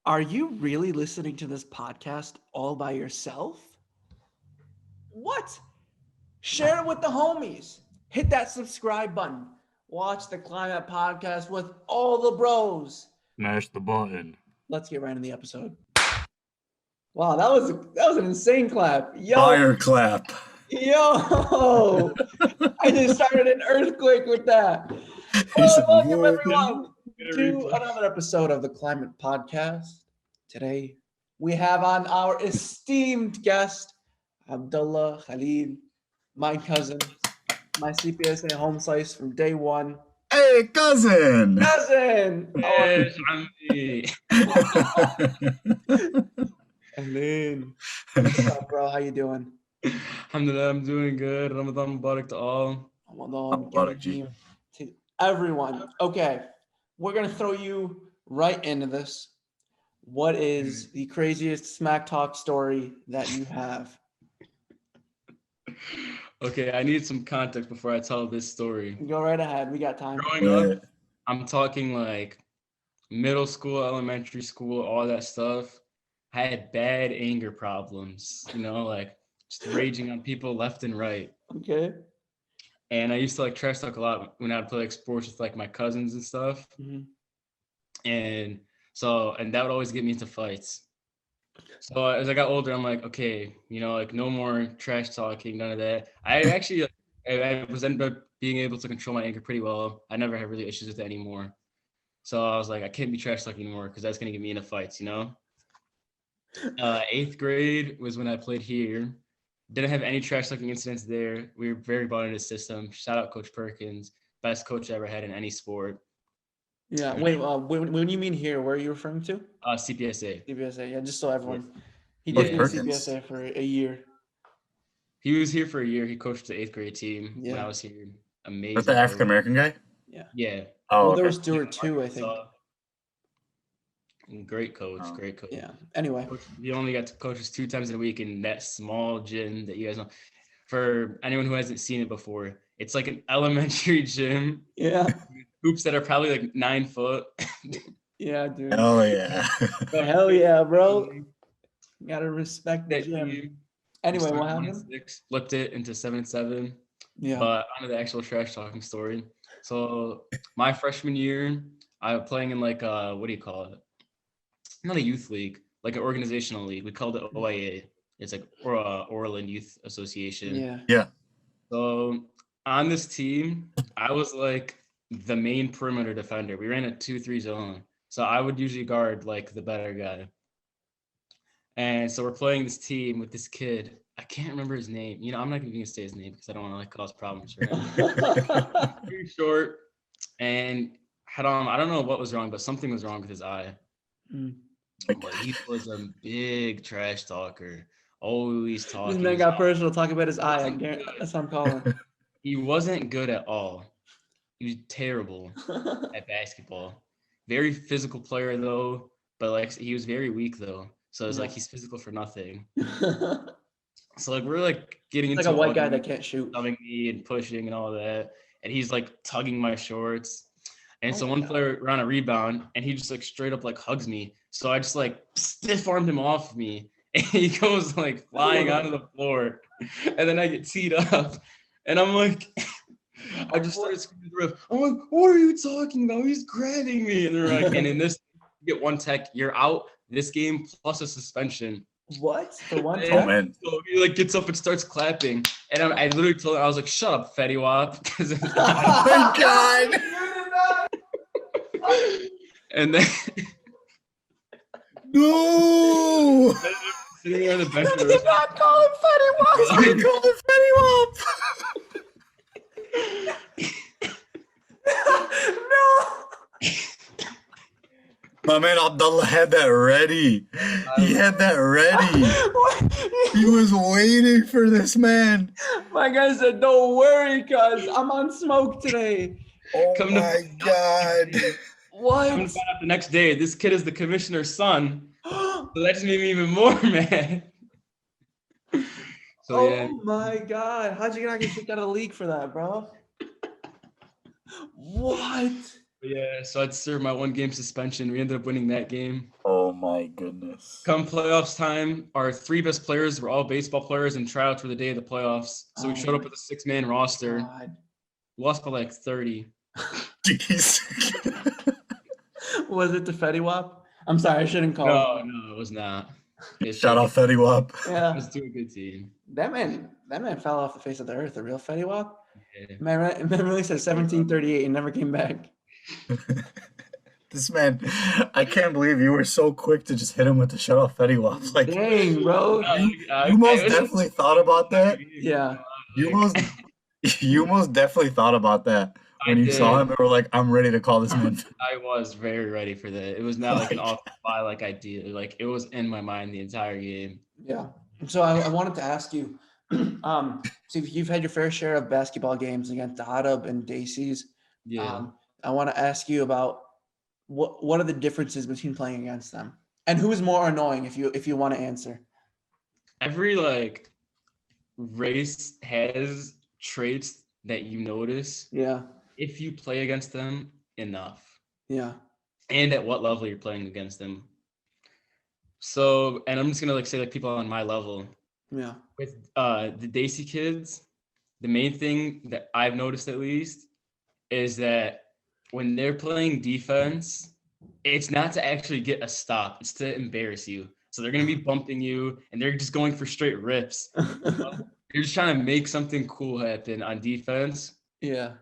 Are you really listening to this podcast all by yourself? What? Share it with the homies. Hit that subscribe button. Watch the Climate Podcast with all the bros. Smash the button. Let's get right into the episode. Wow, that was an insane clap. Yo, Fire clap. yo. I just started an earthquake with that. Welcome everyone to another episode of the Climate Podcast. Today, we have on our esteemed guest, Abdullah Khalid, my cousin, my CPSA home slice from day one. Hey, cousin! Cousin! Yes, عمي. Khalid. What's up, bro? How you doing? Alhamdulillah, I'm doing good. Ramadan Mubarak to all. Ramadan, Mubarak to everyone. Okay, we're going to throw you right into this. What is the craziest smack talk story that you have? Okay, I need some context before I tell this story. Go right ahead. We got time. Growing up, I'm talking like middle school, elementary school, all that stuff. I had bad anger problems, like just raging on people left and right. Okay. And I used to like trash talk a lot when I would play like sports with like my cousins and stuff. Mm-hmm. And that would always get me into fights. So as I got older, I'm like, okay, like no more trash talking, none of that. I actually, I was ended up being able to control my anger pretty well. I never have really issues with it anymore. So I was like, I can't be trash talking anymore because that's going to get me into fights, 8th grade was when I played here. Didn't have any trash talking incidents there. We were very bought into the system. Shout out Coach Perkins, best coach I ever had in any sport. Yeah. Wait. When you mean here, where are you referring to? CPSA. CPSA. Yeah. Just so everyone. He Yeah. did do CPSA for a year. He was here for a year. He coached the 8th grade team when I was here. Amazing. That's the African American guy? Yeah. Yeah. Oh, well, there was Stewart too, I think. Great coach. Great coach. Yeah. Anyway. He only got to coach us 2 times in a week in that small gym that you guys know. For anyone who hasn't seen it before, it's like an elementary gym. Yeah. Hoops that are probably like 9 foot. Yeah, dude. Hell yeah. Hell yeah, bro. Gotta respect the That gym. team. Anyway, what happened? Flipped it into 7-7. Yeah. But onto the actual trash talking story. So my freshman year, I was playing in like what do you call it? Not a youth league, like an organizational league. We called it OIA. It's like Orland Youth Association. Yeah. Yeah. So on this team, I was like the main perimeter defender. We ran a 2-3 zone. So I would usually guard like the better guy. And so we're playing this team with this kid. I can't remember his name. I'm not even gonna say his name because I don't want to like cause problems for him. Very short, and had on. I don't know what was wrong, but something was wrong with his eye. But he was a big trash talker. Always talking. This man got personal talking about his eye. That's what I'm calling. He wasn't good at all. He was terrible at basketball. Very physical player though, but like he was very weak though. So it's like he's physical for nothing. So like we're like getting into like a white guy that can't shoot, shoving me and pushing and all that, and he's like tugging my shorts. And so one player ran a rebound, and he just like straight up like hugs me. So I just like stiff armed him off of me, and he goes like flying onto the floor, and then I get teed up, and I'm like, I just started screaming the ref. I'm like, what are you talking about? He's grabbing me, and they're like, and in this, you get 1 tech, you're out this game plus a suspension. What? For 1 tech? Oh, man. So he like gets up and starts clapping, and I literally told him, I was like, "Shut up, Fetty Wap!" Oh God! And then No! sitting there on the bench. You did not call him Fetty Wap. I called him Fetty Wap! No. My man Abdullah had that ready. He had that ready. He was waiting for this man. My guy said, "Don't worry, cuz I'm on smoke today." Oh Come my God. What? Come to find out the next day, this kid is the commissioner's son. So that just made me even more mad. So yeah. Oh my God. How'd you not get kicked out of the league for that, bro? What? Yeah, so I'd serve my 1 game suspension. We ended up winning that game. Oh my goodness. Come playoffs time, our 3 best players were all baseball players and tryouts for the day of the playoffs. So we showed up with a 6-man roster. God. Lost by like 30. Jeez. Was it the Fetty Wap? I'm sorry, I shouldn't call him. No, it was not. Shout out Fetty Wap. Yeah. Let's do a good team. That man fell off the face of the earth. The real Fetty Wap. Yeah. Man released at 1738 and never came back. This man, I can't believe you were so quick to just hit him with the shout out Fetty Wap. Like, dang, bro. You most definitely thought about that. Yeah. You most definitely thought about that when you saw him and were like, I'm ready to call this man. I was very ready for that. It was not like an off the fly like idea. Like it was in my mind the entire game. Yeah. So I wanted to ask you, so you've had your fair share of basketball games against Adab and Dacey's. Yeah. I want to ask you about what are the differences between playing against them, and who is more annoying if you want to answer. Every like race has traits that you notice. Yeah. If you play against them enough. Yeah. And at what level you're playing against them. So, and I'm just gonna like say like people on my level. Yeah. With the Dacey kids, the main thing that I've noticed at least is that when they're playing defense, it's not to actually get a stop, it's to embarrass you. So they're gonna be bumping you and they're just going for straight rips. You're just trying to make something cool happen on defense. Yeah.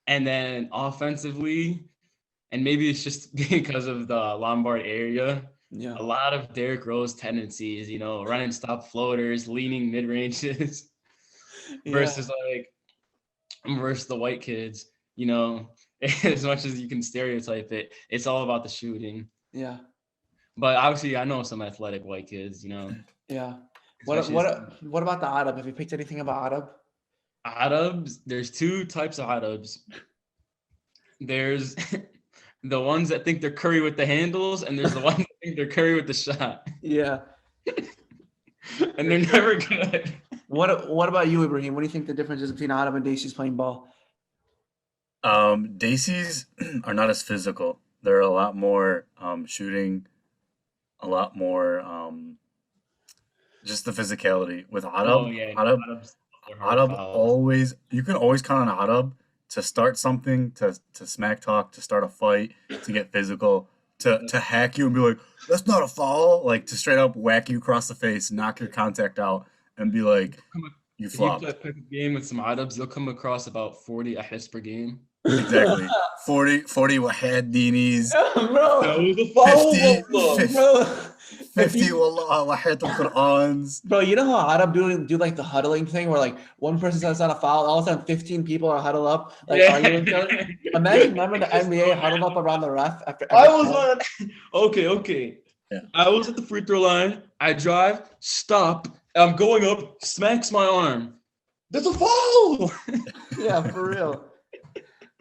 And then offensively, and maybe it's just because of the Lombard area, Yeah. a lot of Derrick Rose tendencies, run and stop floaters, leaning mid ranges, versus the white kids, as much as you can stereotype it, it's all about the shooting. Yeah. But obviously, I know some athletic white kids, Yeah. What about the Adab? Have you picked anything about Adab? Adabs, there's 2 types of Adabs. There's the ones that think they're Curry with the handles, and there's the ones that think they're Curry with the shot. Yeah. And they're never good. What about you, Ibrahim? What do you think the difference is between Adab and Dacey's playing ball? Dacey's are not as physical. They're a lot more shooting, a lot more just the physicality. With Adab, Adab always, you can always count on Adab to start something, to smack talk, to start a fight, to get physical, to hack you and be like, that's not a foul, like to straight up whack you across the face, knock your contact out, and be like, you flopped. If you play a game with some Adabs, they'll come across about 40 ahis per game. Exactly. 40 wahed dinis. Bro. 50 wahed Qur'ans. Bro, you know how Adab do like the huddling thing where like one person says on a foul, all of a sudden 15 people are huddled up, like arguing each other. Imagine remember the NBA huddled up around the ref after Okay. Yeah. I was at the free throw line. I drive, stop. I'm going up, smacks my arm. That's a foul. Yeah, for real.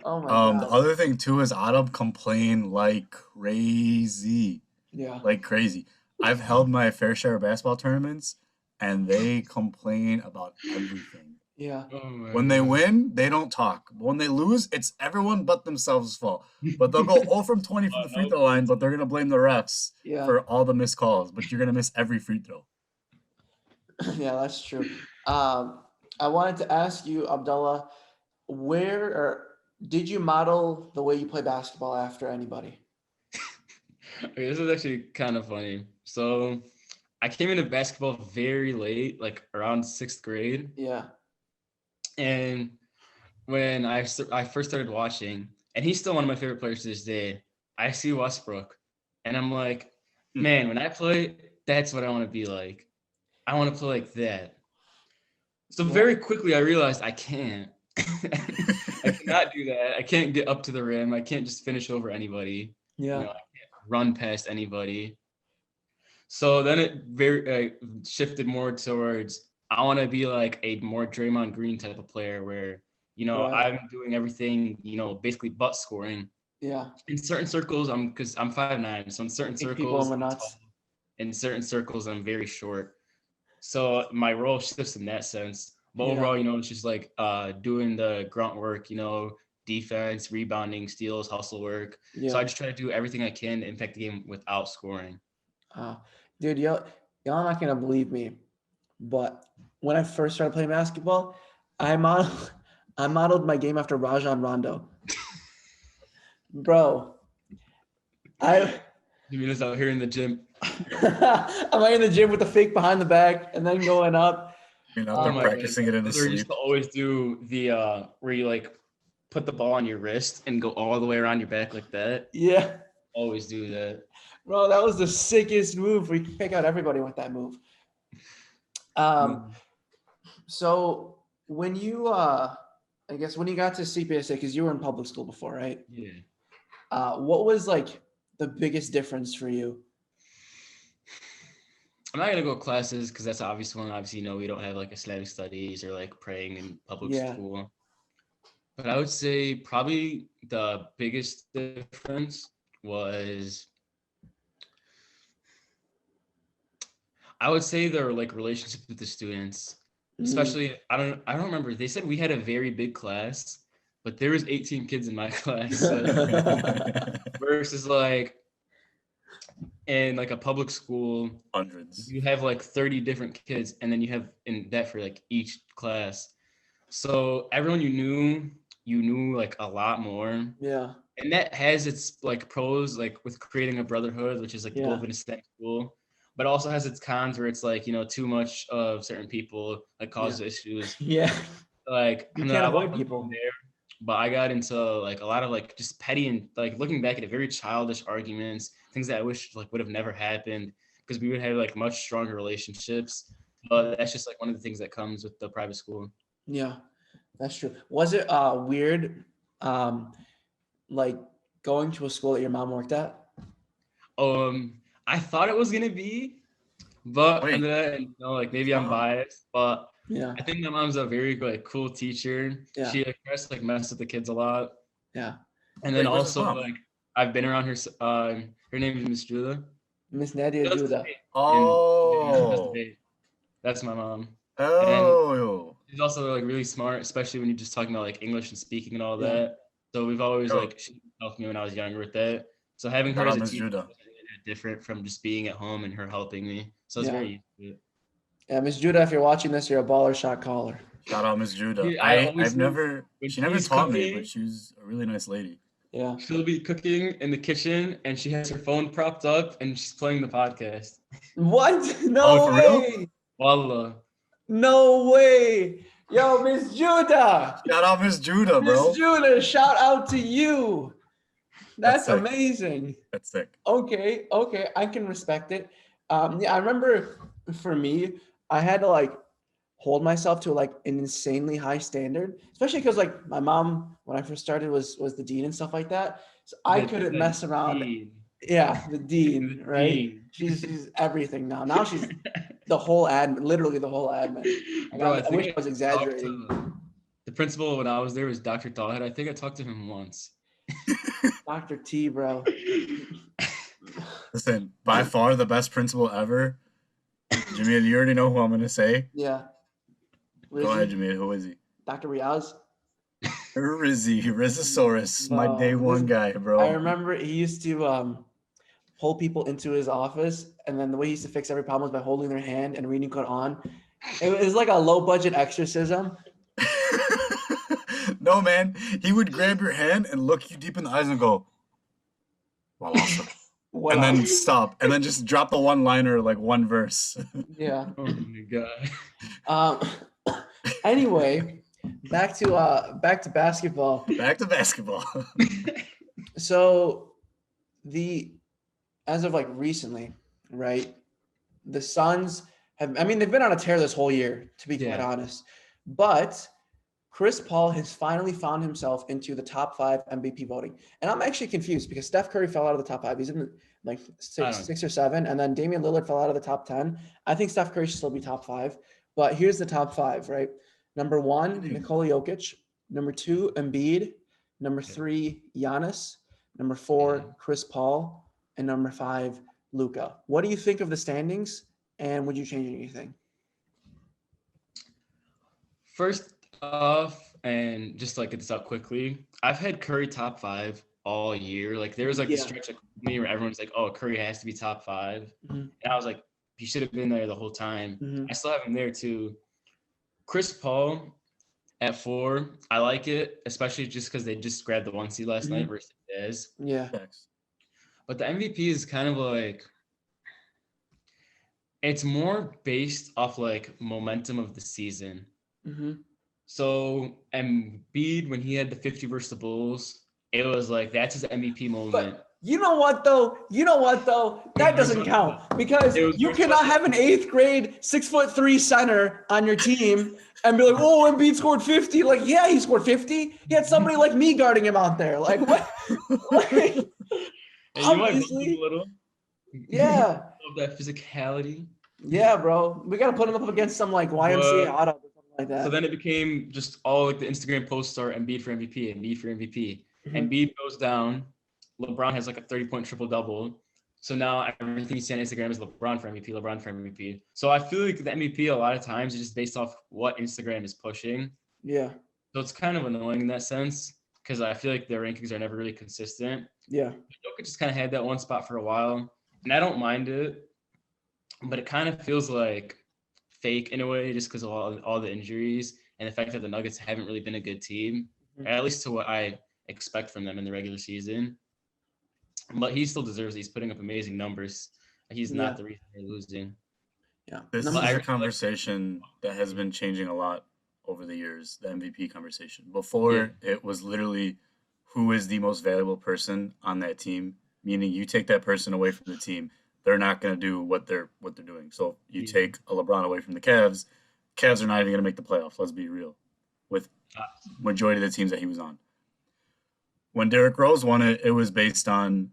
Oh my God. The other thing too is Adab complain like crazy. Yeah. Like crazy. I've held my fair share of basketball tournaments and they complain about everything. Yeah. When they win, they don't talk. But when they lose, it's everyone but themselves' fault. But they'll go 0 from 20 from the free throw line, but they're gonna blame the refs for all the missed calls. But you're gonna miss every free throw. Yeah, that's true. I wanted to ask you, Abdullah, did you model the way you play basketball after anybody? Okay, this is actually kind of funny. So I came into basketball very late, like around 6th grade. Yeah. And when I first started watching, and he's still one of my favorite players to this day, I see Westbrook. And I'm like, man, when I play, that's what I want to be like. I want to play like that. So very quickly I realized I can't. I cannot do that. I can't get up to the rim. I can't just finish over anybody. Yeah. I can't run past anybody. So then it very shifted more towards I want to be like a more Draymond Green type of player where, I'm doing everything, basically but scoring. Yeah. In certain circles, because I'm 5'9", so in certain circles, in certain circles, I'm very short. So my role shifts in that sense. But overall, it's just like doing the grunt work, defense, rebounding, steals, hustle work. Yeah. So I just try to do everything I can to impact the game without scoring. Dude, y'all not gonna believe me, but when I first started playing basketball, I modeled my game after Rajon Rondo. Bro, You mean us out here in the gym? I'm like in the gym with the fake behind the back and then going up. You're out there practicing it in his sleep. Used to always do the where you like put the ball on your wrist and go all the way around your back like that. Yeah. Always do that. Bro, that was the sickest move. We could pick out everybody with that move. So when you I guess when you got to CPSA, because you were in public school before, right? Yeah. What was like the biggest difference for you? I'm not gonna go classes because that's obvious one. Obviously, we don't have like Islamic studies or like praying in public school. But I would say probably the biggest difference was, I would say their like relationships with the students, especially. I don't remember. They said we had a very big class, but there was 18 kids in my class versus like in like a public school, hundreds. You have like 30 different kids, and then you have in that for like each class. So everyone you knew like a lot more. Yeah. And that has its like pros, like with creating a brotherhood, which is like the goal of an Islamic school, but also has its cons where it's like, too much of certain people like causes issues. Yeah. Like you can't avoid people there, but I got into like a lot of like just petty and like looking back at it, very childish arguments, things that I wish like would have never happened because we would have like much stronger relationships. But that's just like one of the things that comes with the private school. Yeah, that's true. Was it weird, like going to a school that your mom worked at? I thought it was gonna be, but like maybe I'm biased, but yeah, I think my mom's a very like cool teacher. Yeah. She like mess with the kids a lot. Yeah. And then also like I've been around her. Her name is Miss Judah. Miss Nadia Judah. Oh, that's my mom. Oh, and she's also like really smart, especially when you're just talking about like English and speaking and all that. So we've always like she helped me when I was younger with that. So having her as a teacher was different from just being at home and her helping me. So it's very used to it. Yeah, Miss Judah, if you're watching this, you're a baller shot caller. Shout out Miss Judah. Dude, she never taught me, but she's a really nice lady. Yeah. She'll be cooking in the kitchen and she has her phone propped up and she's playing the podcast. What? No for way. Real? Wallah. No way. Yo, Miss Judah. Shout out Miss Judah, bro. Miss Judah, shout out to you. That's amazing. That's sick. Okay. I can respect it. I remember for me, I had to like hold myself to like an insanely high standard, especially because like my mom, when I first started, was the dean and stuff like that. So I couldn't mess around. Dean. Yeah, the dean, right? Dean. She's everything now. Now she's the whole admin, literally the whole admin. Bro, I wish I was exaggerating. The principal when I was there was Dr. Talhead. I think I talked to him once. Dr. T, bro. Listen, by far the best principal ever. Jamil, you already know who I'm going to say. Yeah. Go ahead, Jamil. Who is he? Dr. Riaz. Rizosaurus, my day one guy, bro. I remember he used to pull people into his office, and then the way he used to fix every problem was by holding their hand and reading Quran. It was like a low-budget exorcism. No, man. He would grab your hand and look you deep in the eyes and go, well, awesome. And then stop. And then just drop the one-liner, like one verse. Yeah. Oh, my God. Anyway, back to basketball. Back to basketball. So as of like recently, right? The Suns they've been on a tear this whole year, to be quite honest. But Chris Paul has finally found himself into the top 5 MVP voting. And I'm actually confused because Steph Curry fell out of the top 5. He's in like six or 7. And then Damian Lillard fell out of the top 10. I think Steph Curry should still be top 5. But here's the top 5, right? Number 1, Nikola Jokic. Number 2, Embiid. Number 3, Giannis. Number 4, Chris Paul. And number 5, Luka. What do you think of the standings? And would you change anything? First off, and just to like get this out quickly, I've had Curry top 5 all year. Like there was like the stretch of me where everyone's like, "Oh, Curry has to be top 5," and I was like, "He should have been there the whole time." I still have him there too. Chris Paul at 4, I like it, especially just because they just grabbed the 1 seed last night versus Dez. Yeah. But the MVP is kind of like, it's more based off like momentum of the season. So Embiid, when he had the 50 versus the Bulls, it was like that's his MVP moment. But you know what though? That doesn't count because you cannot have an 8th grade 6'3" center on your team and be like, "Oh, Embiid scored 50." Like, yeah, he scored 50. He had somebody like me guarding him out there. Like what? And obviously, you might a little. Yeah. Of that physicality. Yeah, bro. We gotta put him up against some like YMCA auto or something like that. So then it became just all like the Instagram posts are Embiid for MVP, Embiid for MVP. Embiid goes down. LeBron has like a 30-point triple-double. So now everything you see on Instagram is LeBron for MVP, LeBron for MVP. So I feel like the MVP a lot of times is just based off what Instagram is pushing. Yeah. So it's kind of annoying in that sense because I feel like their rankings are never really consistent. Yeah. Jokic just kind of had that one spot for a while, and I don't mind it, but it kind of feels like fake in a way just because of all the injuries and the fact that the Nuggets haven't really been a good team, at least to what I expect from them in the regular season. But he still deserves it. He's putting up amazing numbers. He's not the reason they're losing. Yeah. This is a conversation that has been changing a lot over the years, the MVP conversation. Before, it was literally who is the most valuable person on that team, meaning you take that person away from the team, they're not going to do what they're doing. So you take a LeBron away from the Cavs are not even going to make the playoffs, let's be real, with majority of the teams that he was on. When Derrick Rose won it, it was based on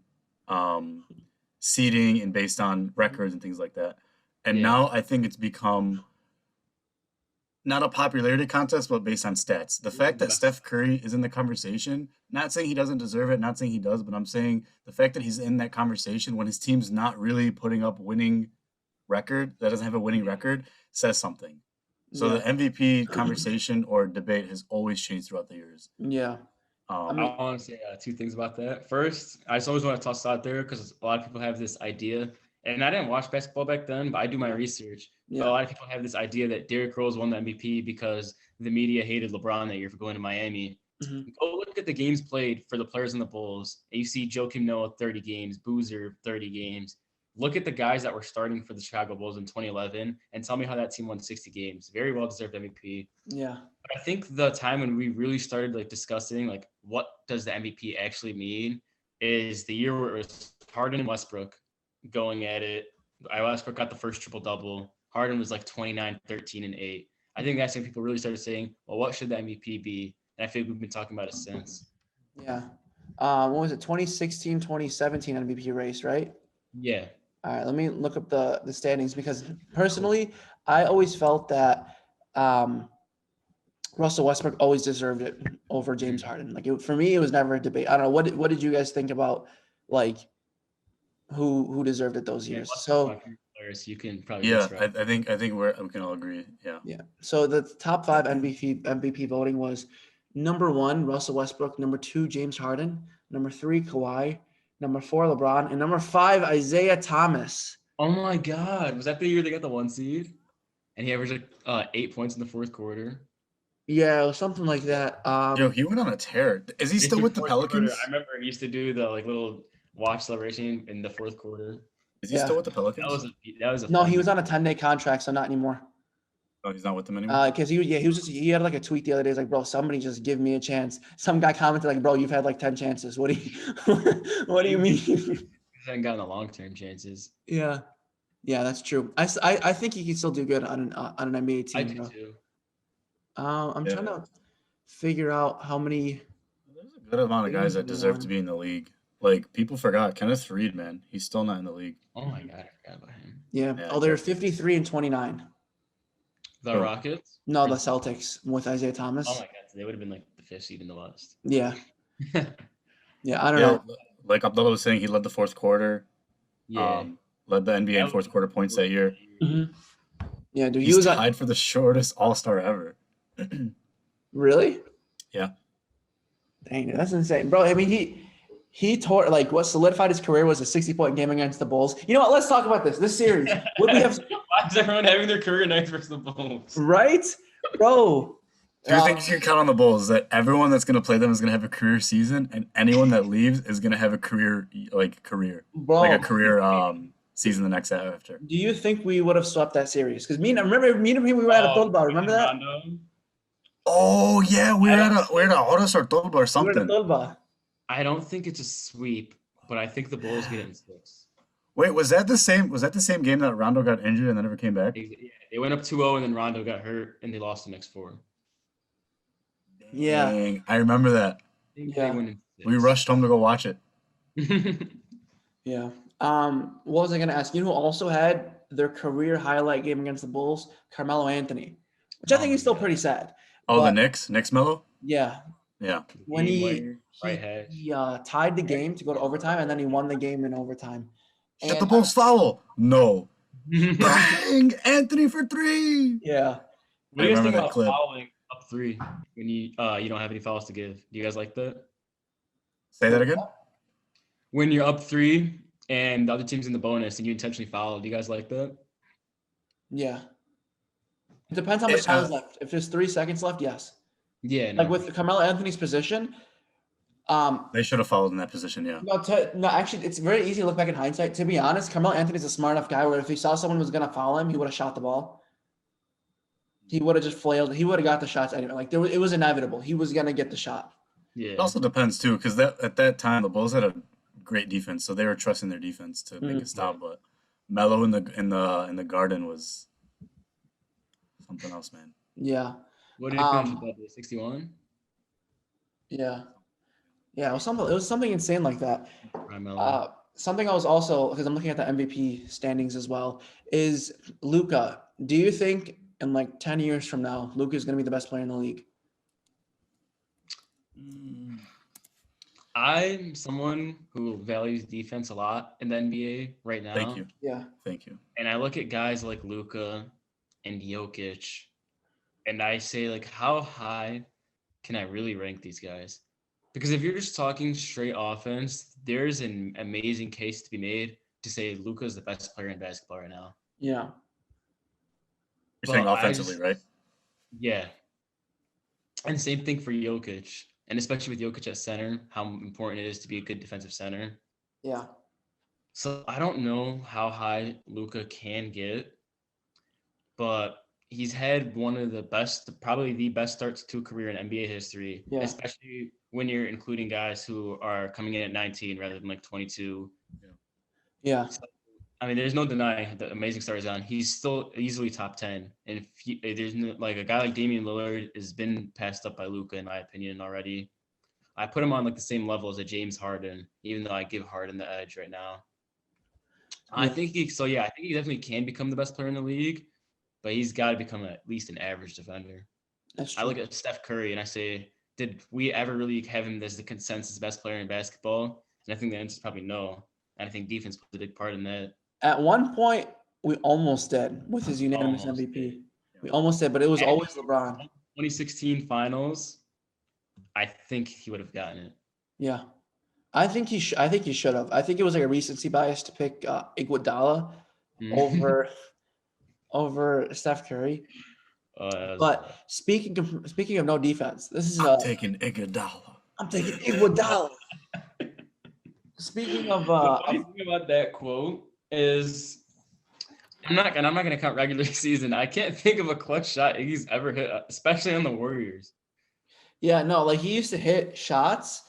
seeding and based on records and things like that. And now I think it's become not a popularity contest, but based on stats. The fact that Steph Curry is in the conversation, not saying he doesn't deserve it, not saying he does, but I'm saying the fact that he's in that conversation when his team's not really putting up winning record, that doesn't have a winning record, says something. So the MVP conversation or debate has always changed throughout the years. Yeah. I want to say 2 things about that. First, I just always want to toss out there because a lot of people have this idea, and I didn't watch basketball back then, but I do my research. Yeah. But a lot of people have this idea that Derrick Rose won the MVP because the media hated LeBron that year for going to Miami. Go look at the games played for the players in the Bulls, and you see Joakim Noah 30 games, Boozer 30 games. Look at the guys that were starting for the Chicago Bulls in 2011 and tell me how that team won 60 games. Very well-deserved MVP. Yeah. But I think the time when we really started like discussing like what does the MVP actually mean is the year where it was Harden and Westbrook going at it. Westbrook got the first triple-double. Harden was like 29, 13, and 8. I think that's when people really started saying, well, what should the MVP be? And I feel like we've been talking about it since. Yeah. What was it? 2016, 2017 MVP race, right? Yeah. All right, let me look up the standings because personally, I always felt that Russell Westbrook always deserved it over James Harden. Like for me, it was never a debate. I don't know what did you guys think about like who deserved it those years? So players you can probably I think we can all agree. Yeah. Yeah. So the top 5 MVP voting was number 1 Russell Westbrook, number 2 James Harden, number 3 Kawhi, number 4 LeBron, and number 5 Isaiah Thomas. Oh my God! Was that the year they got the 1 seed? And he averaged 8 points in the 4th quarter. Yeah, it was something like that. He went on a tear. Is he still with the Pelicans? I remember he used to do the like little watch celebration in the 4th quarter. Is he still with the Pelicans? That was no, he was on a 10-day contract, so not anymore. Oh, he's not with them anymore? Because he had like a tweet the other day. He's like, bro, somebody just give me a chance. Some guy commented like, bro, you've had like 10 chances. What do you mean? He hasn't gotten the long-term chances. Yeah, that's true. I think he can still do good on an NBA team. I do too. I'm trying to figure out how many. There's a good amount of guys that deserve to be in the league. Like people forgot Kenneth Reed, man. He's still not in the league. Oh my God, I forgot about him. Yeah. They're 53 and 29. The Rockets? No, the Celtics with Isaiah Thomas. Oh my God, they would have been like the 5th seed in the West. Yeah. Yeah, I don't know. Like Abdullah was saying, he led the 4th quarter. Yeah. Led the NBA in 4th quarter points that year. Mm-hmm. Yeah, dude, he was tied for the shortest All-Star ever. Really? Yeah. Dang, that's insane, bro. I mean, he tore like what solidified his career was a 60-point game against the Bulls. You know what? Let's talk about this series. Would we have? Why is everyone having their career nights versus the Bulls? Right, bro. Two things you can count on the Bulls: that everyone that's going to play them is going to have a career season, and anyone that leaves is going to have a career season the next after. Do you think we would have swept that series? Because me and him, we were at a Tolba. Remember that? Rondo? Oh yeah, we're at a Oros or Tolba or something. We were at a Tolba. I don't think it's a sweep, but I think the Bulls get it in 6. Wait, was that the same game that Rondo got injured and then never came back? Yeah, they went up 2-0 and then Rondo got hurt and they lost the next 4. Yeah. Dang, I remember that. Yeah. We rushed home to go watch it. Yeah. What was I going to ask? You know who also had their career highlight game against the Bulls? Carmelo Anthony, which I think is still pretty sad. Oh, the Knicks Melo? Yeah. Yeah. When he tied the game to go to overtime, and then he won the game in overtime. Get the Bulls foul. No. Bang! Anthony for 3. Yeah. What do you guys think about fouling up 3 when you don't have any fouls to give? Do you guys like that? Say that again? When you're up 3 and the other team's in the bonus and you intentionally foul, do you guys like that? Yeah. It depends how much time is left. If there's 3 seconds left, yes. Yeah. Like with Carmelo Anthony's position, they should have fouled in that position, yeah. No, actually, it's very easy to look back in hindsight. To be honest, Carmelo Anthony's a smart enough guy where if he saw someone was going to foul him, he would have shot the ball. He would have just flailed. He would have got the shots anyway. Like it was inevitable. He was going to get the shot. Yeah. It also depends too, because at that time the Bulls had a great defense, so they were trusting their defense to make a stop. But Melo in the Garden was something else, man. Yeah. What did he finish with that? 61? Yeah. Yeah, it was something insane like that. Something I was also, because I'm looking at the MVP standings as well, is Luka. Do you think in like 10 years from now, Luka is going to be the best player in the league? I'm someone who values defense a lot in the NBA right now. Thank you. Yeah. Thank you. And I look at guys like Luka and Jokic, and I say, like, how high can I really rank these guys? Because if you're just talking straight offense, there's an amazing case to be made to say Luka is the best player in basketball right now. Yeah. You're saying offensively, right? Yeah. And same thing for Jokic. And especially with Jokic at center, how important it is to be a good defensive center. Yeah. So I don't know how high Luka can get, but he's had one of the best, probably the best starts to a career in NBA history, especially when you're including guys who are coming in at 19 rather than like 22. Yeah. So, I mean, there's no denying the amazing start he's on. He's still easily top 10. And if there's no, like a guy like Damian Lillard has been passed up by Luka, in my opinion, already. I put him on like the same level as a James Harden, even though I give Harden the edge right now. Yeah. I think he definitely can become the best player in the league, but he's got to become at least an average defender. That's true. I look at Steph Curry and I say, did we ever really have him as the consensus best player in basketball? And I think the answer is probably no. And I think defense plays a big part in that. At one point, we almost did with his unanimous MVP. We almost did, but it was always LeBron. 2016 finals, I think he would have gotten it. Yeah. I think he should have. I think it was like a recency bias to pick Iguodala over Steph Curry. But speaking of no defense, this is I'm taking Iguodala. I'm taking Iguodala. Speaking of the funny thing about that quote is I'm not gonna count regular season. I can't think of a clutch shot Iggy's ever hit, especially on the Warriors. Yeah, no, like he used to hit shots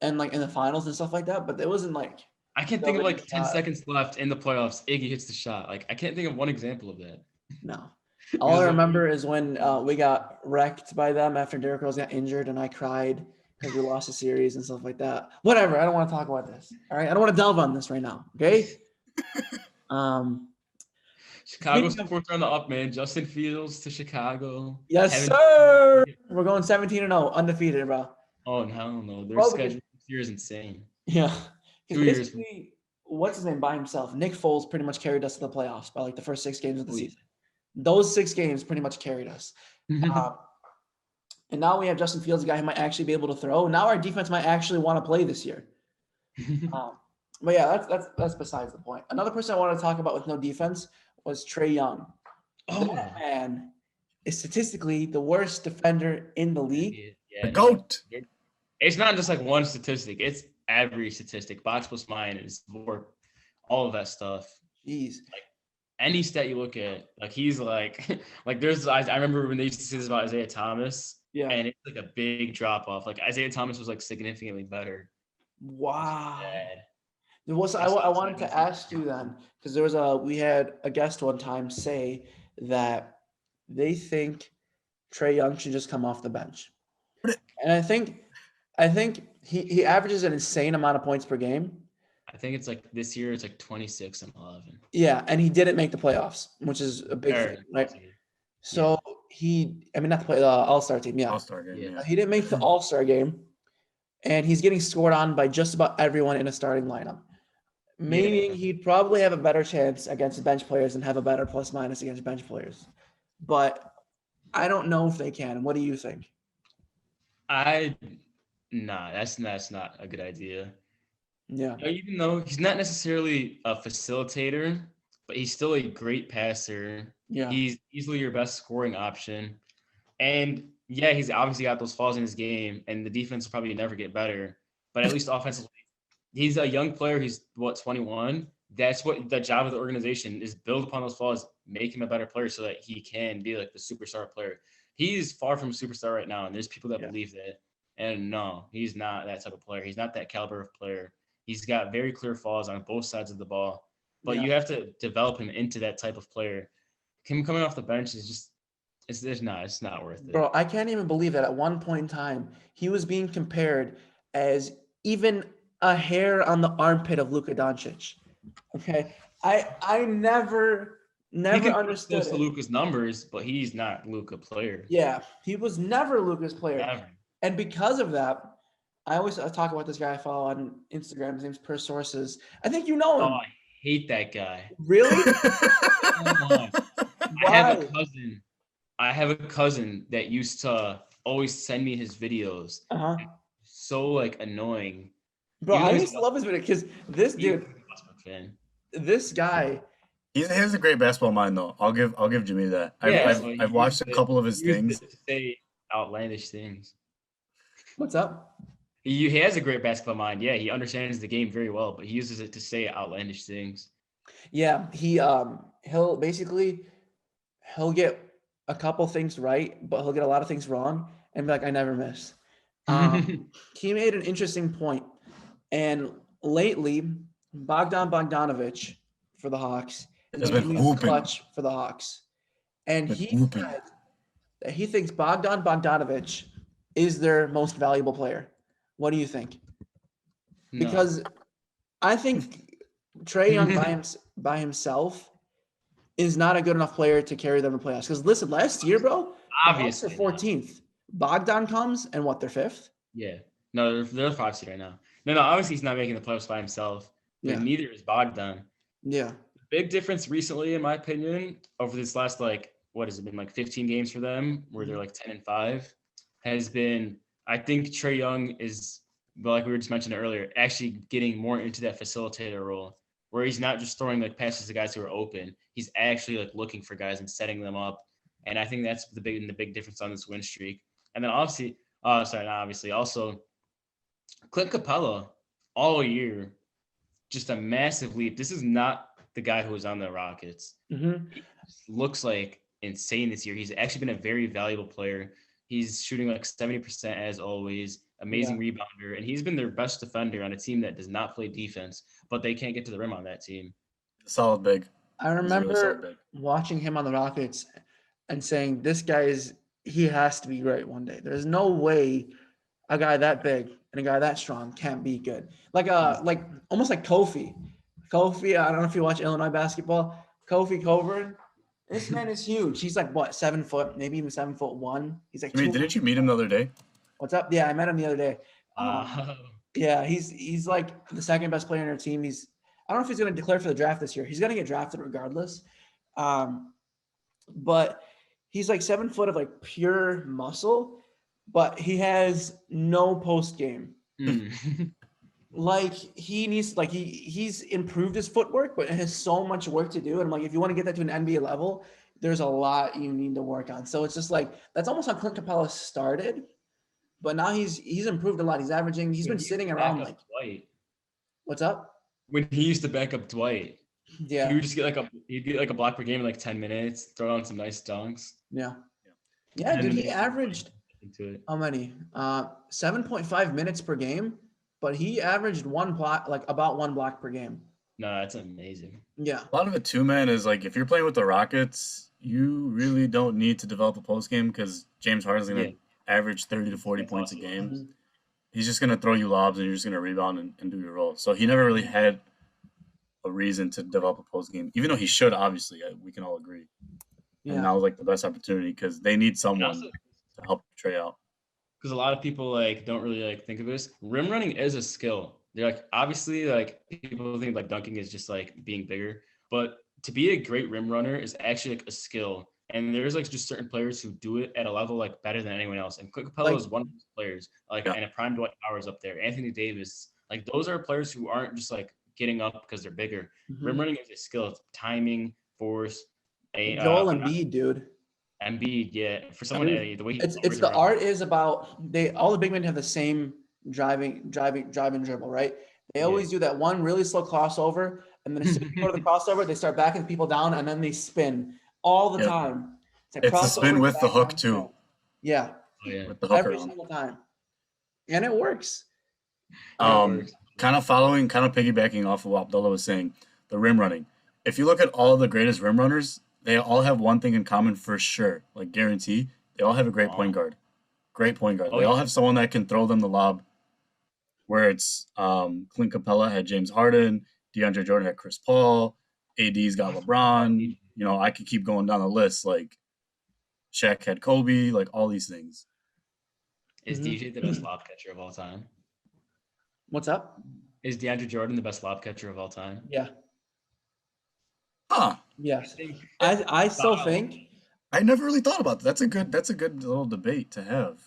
and like in the finals and stuff like that, but it wasn't like I can't think of like 10 seconds left in the playoffs. Iggy hits the shot. Like I can't think of one example of that. No. All I remember is when we got wrecked by them after Derrick Rose got injured and I cried because we lost a series and stuff like that. Whatever. I don't want to talk about this. All right. I don't want to delve on this right now. Okay. Chicago's fourth on the up, man. Justin Fields to Chicago. Yes, sir. We're going 17-0, undefeated, bro. Oh, no. Their schedule this year is insane. Yeah. 2 years. What's his name by himself? Nick Foles pretty much carried us to the playoffs by like the first 6 games of the season. Those 6 games pretty much carried us. And now we have Justin Fields, a guy who might actually be able to throw. Now our defense might actually want to play this year. But yeah, that's besides the point. Another person I wanted to talk about with no defense was Trae Young. That man is statistically the worst defender in the league. The GOAT. It's not just like one statistic. It's every statistic. Box plus minus, more, all of that stuff. Jeez. Like any stat you look at, like he's like there's I remember when they used to say this about Isaiah Thomas. Yeah. And it's like a big drop off. Like Isaiah Thomas was like significantly better. Wow. I wanted to ask you then, because we had a guest one time say that they think Trae Young should just come off the bench. And I think he averages an insane amount of points per game. I think it's like this year it's like 26 and 11. Yeah, and he didn't make the playoffs, which is a big thing, right? So not the All-Star team, yeah. All-Star game, yeah. He didn't make the All-Star game, and he's getting scored on by just about everyone in a starting lineup. Meaning he'd probably have a better chance against bench players and have a better plus minus against bench players. But I don't know if they can. What do you think? That's not a good idea. Yeah. Even though he's not necessarily a facilitator, but he's still a great passer. Yeah. He's easily your best scoring option. And yeah, he's obviously got those flaws in his game, and the defense will probably never get better. But at least offensively, he's a young player. He's 21. That's what the job of the organization is: build upon those flaws, make him a better player so that he can be like the superstar player. He's far from a superstar right now, and there's people that believe that. And no, he's not that type of player. He's not that caliber of player. He's got very clear flaws on both sides of the ball, but you have to develop him into that type of player. Him coming off the bench is just it's not worth it. Bro, I can't even believe that at one point in time he was being compared as even a hair on the armpit of Luka Doncic. Okay, I never understood to Luka's numbers, but he's not Luka player. Yeah, he was never Luka's player. Never. And because of that, I talk about this guy I follow on Instagram. His name's Per Sources. I think you know him. Oh, I hate that guy. Really? Why? I have a cousin that used to always send me his videos. So like annoying. Bro, I used to love his video because this dude, this guy. He has a great basketball mind, though. I'll give Jimmy that. I've watched a couple of his things. To say outlandish things. What's up? He has a great basketball mind. Yeah, he understands the game very well, but he uses it to say outlandish things. Yeah, he'll get a couple things right, but he'll get a lot of things wrong and be like, I never miss. He made an interesting point. And lately, Bogdan Bogdanović for the Hawks has been clutch for the Hawks. And he said that he thinks Bogdan Bogdanović is their most valuable player. What do you think? No. Because I think Trae Young by himself is not a good enough player to carry them to playoffs. Because listen, last year, bro, obviously they're 14th. Bogdan comes and they're 5th? Yeah. No, they're 5th seed right now. No, obviously he's not making the playoffs by himself. But neither is Bogdan. Yeah. The big difference recently, in my opinion, over this last what has it been, 15 games for them, where they're 10-5, has been, I think Trae Young is, like we were just mentioning earlier, actually getting more into that facilitator role, where he's not just throwing passes to guys who are open. He's actually looking for guys and setting them up. And I think that's the big difference on this win streak. And then also Clint Capella all year, just a massive leap. This is not the guy who was on the Rockets. Mm-hmm. He looks insane this year. He's actually been a very valuable player. He's shooting 70% as always, amazing rebounder, and he's been their best defender on a team that does not play defense, but they can't get to the rim on that team. Solid big. I remember watching him on the Rockets and saying, this guy he has to be great one day. There's no way a guy that big and a guy that strong can't be good. Almost like Kofi. Kofi, I don't know if you watch Illinois basketball. Kofi Coburn. This man is huge. He's 7 foot, maybe even 7'1". He's didn't you meet him the other day? What's up? Yeah, I met him the other day. Yeah, he's the second best player on our team. I don't know if he's going to declare for the draft this year. He's going to get drafted regardless. But he's 7 foot of pure muscle, but he has no post game. like he needs like he's improved his footwork, but it has so much work to do. And I'm like, if you want to get that to an NBA level, there's a lot you need to work on. So it's just like that's almost how Clint Capella started, but now he's improved a lot. He's been sitting around like Dwight. What's up? When he used to back up Dwight, yeah, he would just get a block per game in like 10 minutes, throw on some nice dunks. Yeah, dude, he averaged how many? 7.5 minutes per game, but he averaged about one block per game. No, that's amazing. Yeah. A lot of it too, man, is like if you're playing with the Rockets, you really don't need to develop a post game because James Harden's gonna average 30 to 40 points a game. Mm-hmm. He's just gonna throw you lobs and you're just gonna rebound and do your role. So he never really had a reason to develop a post game, even though he should. Obviously, we can all agree. Yeah. And now is like the best opportunity because they need someone to help Trey out. Because a lot of people like don't really like think of this. Rim running is a skill. They're like obviously like people think like dunking is just like being bigger, but to be a great rim runner is actually like a skill. And there's like just certain players who do it at a level like better than anyone else. And Clint Capella is one of those players. Like and a prime Dwight Howard's up there. Anthony Davis. Like those are players who aren't just like getting up because they're bigger. Mm-hmm. Rim running is a skill. It's timing, force. Joel Embiid, dude. Embiid, yeah. For someone the way it's the art is about all the big men have the same driving dribble, right? They always do that one really slow crossover, and then as soon as you go to the crossover, they start backing people down, and then they spin all the time. It's a spin with the hook too. Yeah. With the hook every single time, and it works. Kind of piggybacking off of what Abdullah was saying, the rim running. If you look at all the greatest rim runners, they all have one thing in common for sure, like guarantee. They all have a great point guard. They all have someone that can throw them the lob. Where it's Clint Capella had James Harden, DeAndre Jordan had Chris Paul, AD's got LeBron. You know, I could keep going down the list. Like Shaq had Kobe, like all these things. Is DJ the best lob catcher of all time? What's up? Is DeAndre Jordan the best lob catcher of all time? Yeah. Huh. Yes. I still think. I never really thought about that. That's a good little debate to have.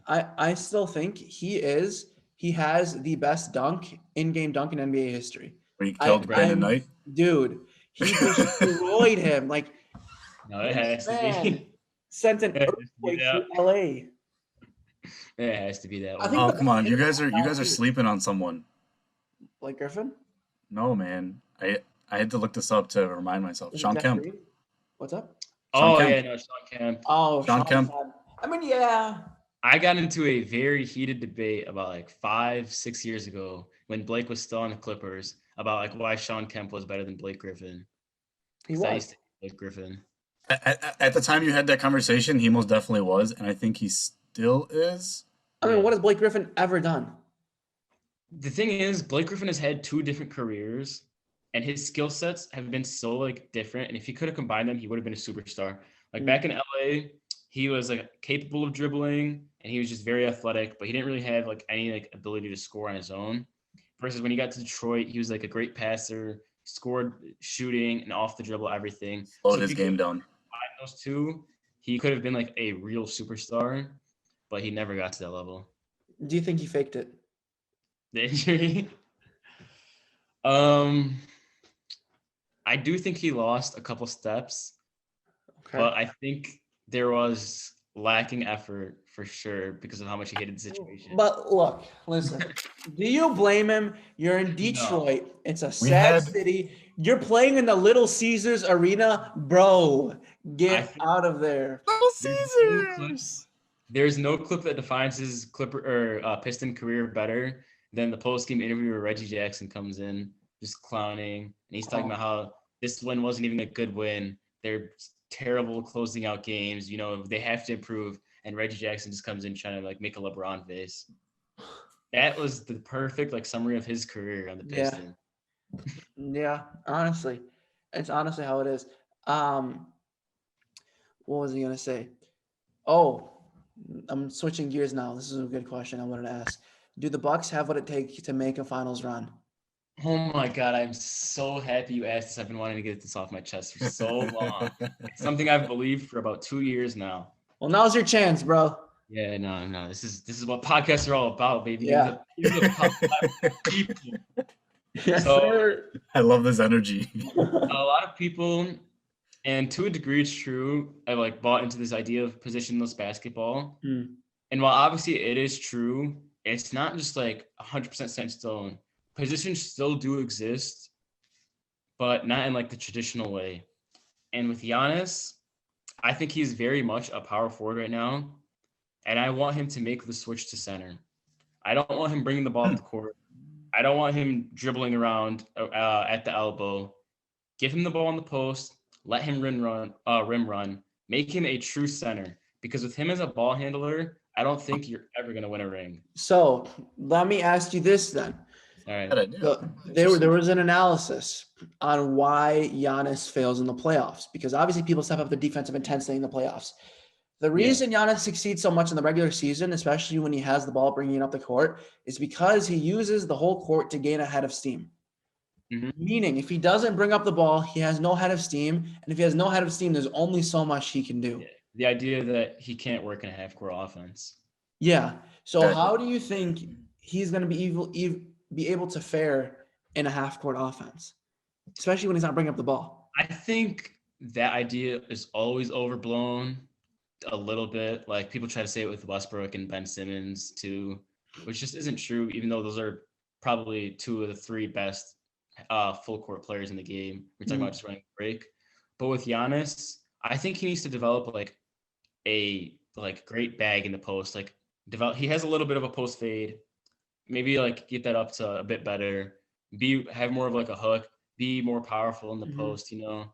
I still think he has the best in-game dunk in NBA history. Where he killed Brandon Knight? Dude, he destroyed him. Like, no, it has to be. Sent an earthquake to LA. It has to be that one. Oh, come on. You guys are sleeping on someone. Blake Griffin? No, man. I had to look this up to remind myself. Sean Kemp. What's up? Sean Kemp. Oh, Sean Kemp. I mean, yeah. I got into a very heated debate about like 5-6 years ago when Blake was still on the Clippers about like why Sean Kemp was better than Blake Griffin. He was. I used to hate Blake Griffin. At the time you had that conversation, he most definitely was, and I think he still is. I mean, what has Blake Griffin ever done? The thing is, Blake Griffin has had 2 different careers, and his skill sets have been so like different. And if he could have combined them, he would have been a superstar. Like back in LA, he was like capable of dribbling, and he was just very athletic, but he didn't really have like any like ability to score on his own. Versus when he got to Detroit, he was like a great passer, scored shooting and off the dribble everything. Slowed his game down. Those 2, he could have been like a real superstar, but he never got to that level. Do you think he faked it? The injury? I do think he lost a couple steps, but I think there was lacking effort for sure because of how much he hated the situation. But look, listen, do you blame him? You're in Detroit. No. It's a sad city. You're playing in the Little Caesars Arena. Bro, get out of there. Little Caesars! There's no clip that defines his Piston career better than the post-game interview where Reggie Jackson comes in just clowning, and he's talking about how this win wasn't even a good win. They're terrible closing out games. You know, they have to improve. And Reggie Jackson just comes in trying to like make a LeBron face. That was the perfect like summary of his career on the Pistons. Yeah, honestly. It's honestly how it is. What was he gonna say? Oh, I'm switching gears now. This is a good question I wanted to ask. Do the Bucks have what it takes to make a finals run? Oh my God, I'm so happy you asked this. I've been wanting to get this off my chest for so long. It's something I've believed for about 2 years now. Well, now's your chance, bro. Yeah, no. This is what podcasts are all about, baby. Yeah. People. Yes, So, sir. I love this energy. A lot of people, and to a degree it's true, have like bought into this idea of positionless basketball. And while obviously it is true, it's not just like 100% set in stone. Positions still do exist, but not in like the traditional way. And with Giannis, I think he's very much a power forward right now. And I want him to make the switch to center. I don't want him bringing the ball up the court. I don't want him dribbling around at the elbow. Give him the ball on the post. Let him rim run. Make him a true center. Because with him as a ball handler, I don't think you're ever going to win a ring. So let me ask you this then. All right. There was an analysis on why Giannis fails in the playoffs, because obviously people step up the defensive intensity in the playoffs. The reason Giannis succeeds so much in the regular season, especially when he has the ball bringing it up the court, is because he uses the whole court to gain a head of steam. Mm-hmm. Meaning, if he doesn't bring up the ball, he has no head of steam. And if he has no head of steam, there's only so much he can do. Yeah. The idea that he can't work in a half-court offense. Yeah. So how do you think he's going to be able to fare in a half-court offense, especially when he's not bringing up the ball? I think that idea is always overblown a little bit. Like people try to say it with Westbrook and Ben Simmons too, which just isn't true, even though those are probably two of the three best full court players in the game. We're talking about just running break. But with Giannis, I think he needs to develop like a great bag in the post. Like he has a little bit of a post fade. Maybe like get that up to a bit better. Have more of like a hook. Be more powerful in the post, you know.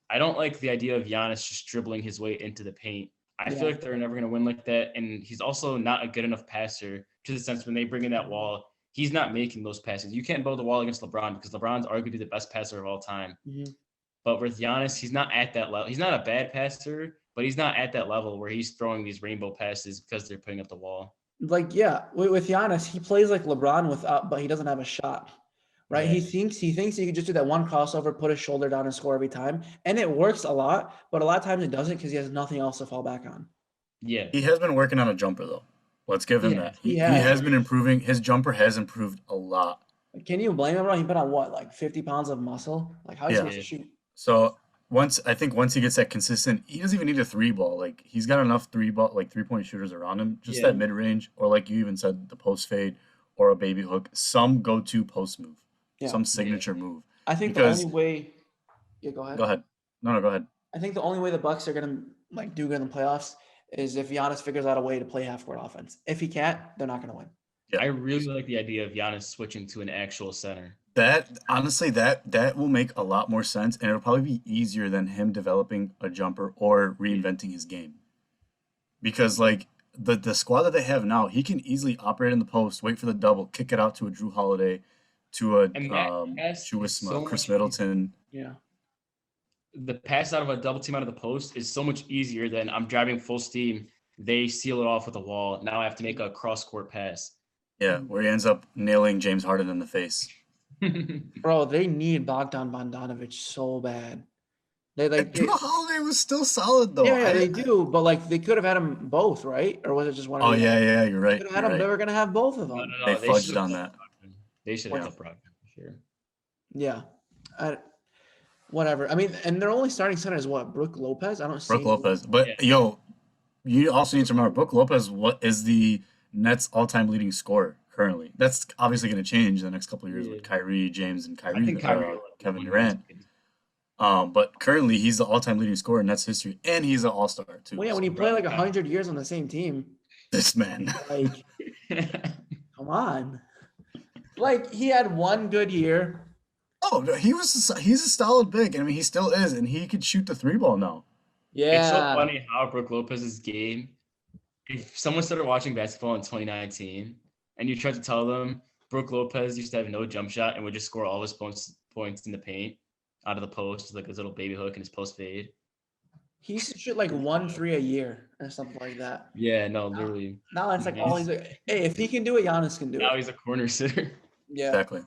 I don't like the idea of Giannis just dribbling his way into the paint. I feel like they're never going to win like that. And he's also not a good enough passer to the sense when they bring in that wall, he's not making those passes. You can't build a wall against LeBron because LeBron's arguably the best passer of all time. Mm-hmm. But with Giannis, he's not at that level. He's not a bad passer, but he's not at that level where he's throwing these rainbow passes because they're putting up the wall. Like, with Giannis, he plays like LeBron but he doesn't have a shot. Right. Yeah. He thinks he can just do that one crossover, put his shoulder down and score every time. And it works a lot, but a lot of times it doesn't because he has nothing else to fall back on. Yeah. He has been working on a jumper though. Let's give him that. He has been improving. His jumper has improved a lot. Can you blame him, bro? He put on what, like 50 pounds of muscle? Like how is he supposed to shoot? So once he gets that consistent, he doesn't even need a three ball. Like he's got enough 3-point shooters around him. Just that mid range, or like you even said, the post fade or a baby hook, some go-to post move. Yeah. Some signature move. I think the only way. Yeah, go ahead. Go ahead. No, go ahead. I think the only way the Bucks are gonna like do good in the playoffs is if Giannis figures out a way to play half-court offense. If he can't, they're not gonna win. Yeah. I really like the idea of Giannis switching to an actual center. That honestly, that will make a lot more sense, and it'll probably be easier than him developing a jumper or reinventing his game. Because like the squad that they have now, he can easily operate in the post, wait for the double, kick it out to a Drew Holiday. To a Chris Middleton. Yeah. The pass out of a double team out of the post is so much easier than I'm driving full steam. They seal it off with a wall. Now I have to make a cross court pass. Yeah, where he ends up nailing James Harden in the face. Bro, they need Bogdan Bogdanović so bad. Drew Holiday was still solid though. Yeah, they do, but like they could have had them both, right? Or was it just one? Oh yeah, you're right. They were gonna have both of them. No, they fudged on that. They should have kept Brogdon for sure. Yeah. Whatever. I mean, and their only starting center is what? Brook Lopez? I don't see. Brook Lopez. But, you also need to remember, Brook Lopez is the Nets all-time leading scorer currently. That's obviously going to change in the next couple of years with Kyrie, James, and Kevin Durant. But currently, he's the all-time leading scorer in Nets history, and he's an all-star, too. Well, yeah, when you play like 100 years on the same team. This man. Like, come on. Like, he had one good year. Oh, he's a solid big. I mean, he still is, and he could shoot the three ball now. Yeah. It's so funny how Brook Lopez's game, if someone started watching basketball in 2019 and you tried to tell them Brook Lopez used to have no jump shot and would just score all his points in the paint out of the post, like his little baby hook and his post fade. He used to shoot like 1 3 a year or something like that. Yeah, no, literally. Now it's like all he's like, hey, if he can do it, Giannis can do it. Now he's a corner sitter. Yeah. Exactly.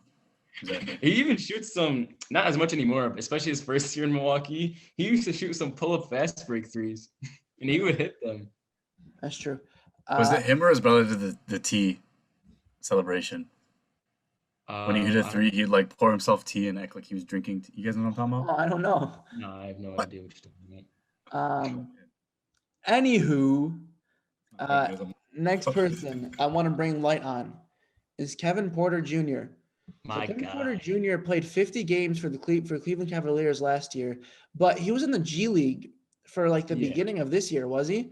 He even shoots some, not as much anymore, but especially his first year in Milwaukee. He used to shoot some pull-up fast break threes, and he would hit them. That's true. Was it him or his brother did the tea celebration? When he hit a three, he'd like pour himself tea and act like he was drinking tea. You guys know what I'm talking about? Oh, I don't know. No, I have no idea what you're talking about. Anywho, next person I want to bring light on is Kevin Porter Jr. Kevin Porter Jr. played 50 games for Cleveland Cavaliers last year, but he was in the G League for like the beginning of this year, was he?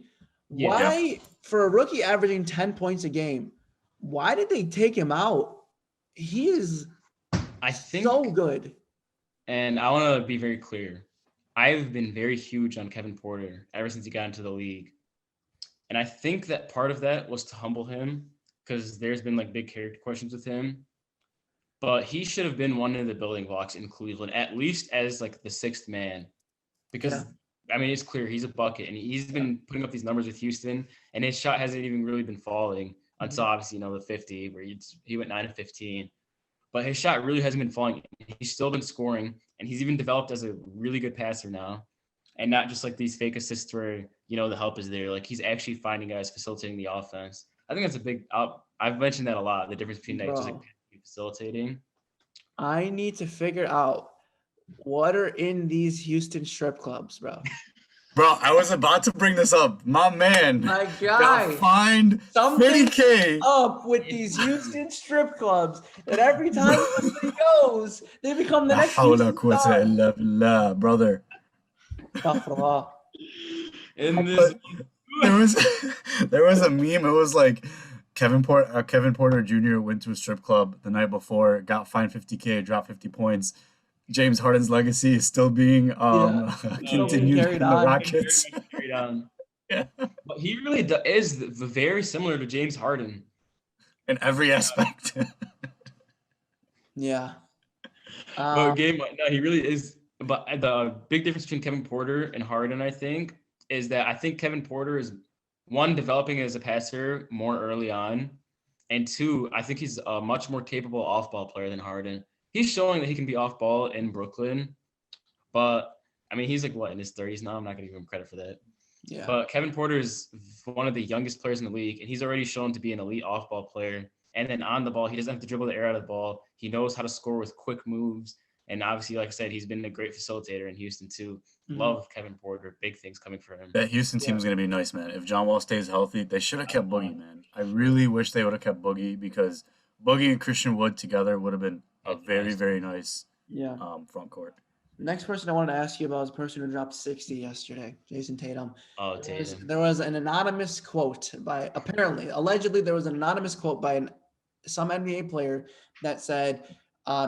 Yeah. Why, for a rookie averaging 10 points a game, why did they take him out? He is so good. And I want to be very clear. I've been very huge on Kevin Porter ever since he got into the league. And I think that part of that was to humble him because there's been like big character questions with him. But he should have been one of the building blocks in Cleveland, at least as like the sixth man. Because, I mean, it's clear he's a bucket. And he's been putting up these numbers with Houston. And his shot hasn't even really been falling until obviously, the 50, where he went 9 of 15. But his shot really hasn't been falling. He's still been scoring. And he's even developed as a really good passer now. And not just like these fake assists where, the help is there. Like he's actually finding guys facilitating the offense. I think that's a big I've mentioned that a lot, the difference between that just like facilitating. I need to figure out what are in these Houston strip clubs, bro. Bro, I was about to bring this up. My man guy got fined $50K up with these Houston strip clubs that every time somebody goes, they become the next star. Brother. There was a meme. It was like Kevin Porter Jr. went to a strip club the night before, got fined $50K, dropped 50 points. James Harden's legacy is still being continued in the Rockets. Yeah. But he really is very similar to James Harden in every aspect. Yeah. But he really is. But the big difference between Kevin Porter and Harden, I think, is that I think Kevin Porter is, one, developing as a passer more early on, and two, I think he's a much more capable off-ball player than Harden. He's showing that he can be off-ball in Brooklyn, but, I mean, he's like, in his 30s now? I'm not going to give him credit for that. Yeah. But Kevin Porter is one of the youngest players in the league, and he's already shown to be an elite off-ball player. And then on the ball, he doesn't have to dribble the air out of the ball. He knows how to score with quick moves. And obviously, like I said, he's been a great facilitator in Houston, too. Mm-hmm. Love Kevin Porter. Big things coming for him. That Houston team is going to be nice, man. If John Wall stays healthy, they should have kept Boogie, man. I really wish they would have kept Boogie because Boogie and Christian Wood together would have been a very, very nice front court. Next person I wanted to ask you about is a person who dropped 60 yesterday, Jason Tatum. Oh, Tatum. There was an anonymous quote allegedly there was an anonymous quote by some NBA player that said,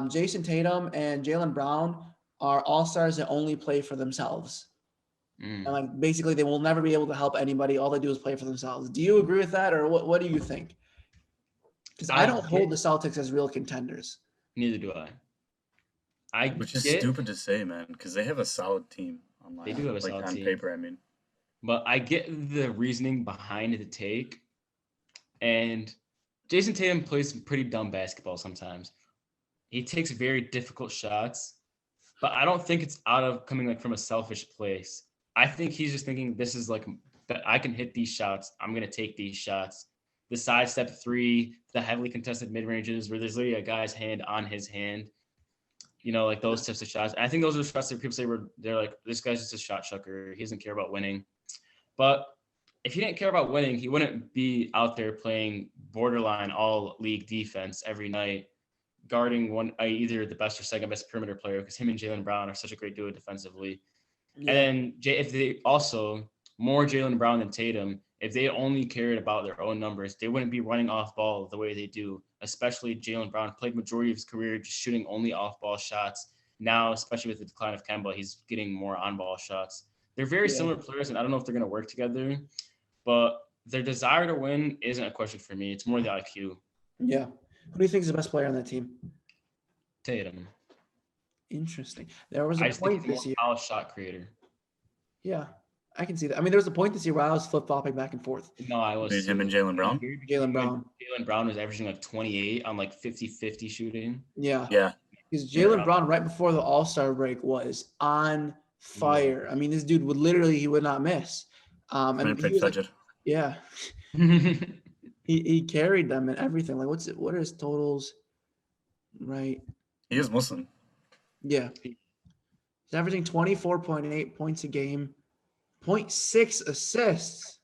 Jason Tatum and Jaylen Brown are all-stars that only play for themselves. And like basically they will never be able to help anybody. All they do is play for themselves. Do you agree with that, or what do you think? Because I don't hold the Celtics as real contenders. Neither do I. Which is stupid to say, man, because they have a solid team online. They do have a solid on team. paper, I mean. But I get the reasoning behind the take. And Jason Tatum plays some pretty dumb basketball sometimes. He takes very difficult shots, but I don't think it's out of coming like from a selfish place. I think he's just thinking this is like, I can hit these shots. I'm going to take these shots. The sidestep three, the heavily contested mid-ranges where there's literally a guy's hand on his hand, like those types of shots. And I think those are shots that people say they're like, this guy's just a shot chucker. He doesn't care about winning. But if he didn't care about winning, he wouldn't be out there playing borderline all league defense every night, guarding either the best or second best perimeter player, because him and Jaylen Brown are such a great duo defensively. Yeah. And then if they also more Jaylen Brown than Tatum, if they only cared about their own numbers, they wouldn't be running off ball the way they do. Especially Jaylen Brown played majority of his career just shooting only off ball shots. Now, especially with the decline of Kemba, he's getting more on ball shots. They're very similar players, and I don't know if they're going to work together, but their desire to win isn't a question for me. It's more the IQ. Yeah. Who do you think is the best player on that team? Tatum. Interesting. There was a point this year. Polished shot creator. Yeah, I can see that. I mean, there was a point this year where I was flip-flopping back and forth. No, I was. Him and Jaylen Brown? Jaylen Brown. Jaylen Brown was averaging like 28 on like 50-50 shooting. Yeah. Yeah. Because Jaylen Brown, right before the All-Star break, was on fire. I mean, this dude he would not miss. And he was He carried them and everything. Like, what are his totals? Right. He is Muslim. Yeah. He's averaging 24.8 points a game, 0.6 assists.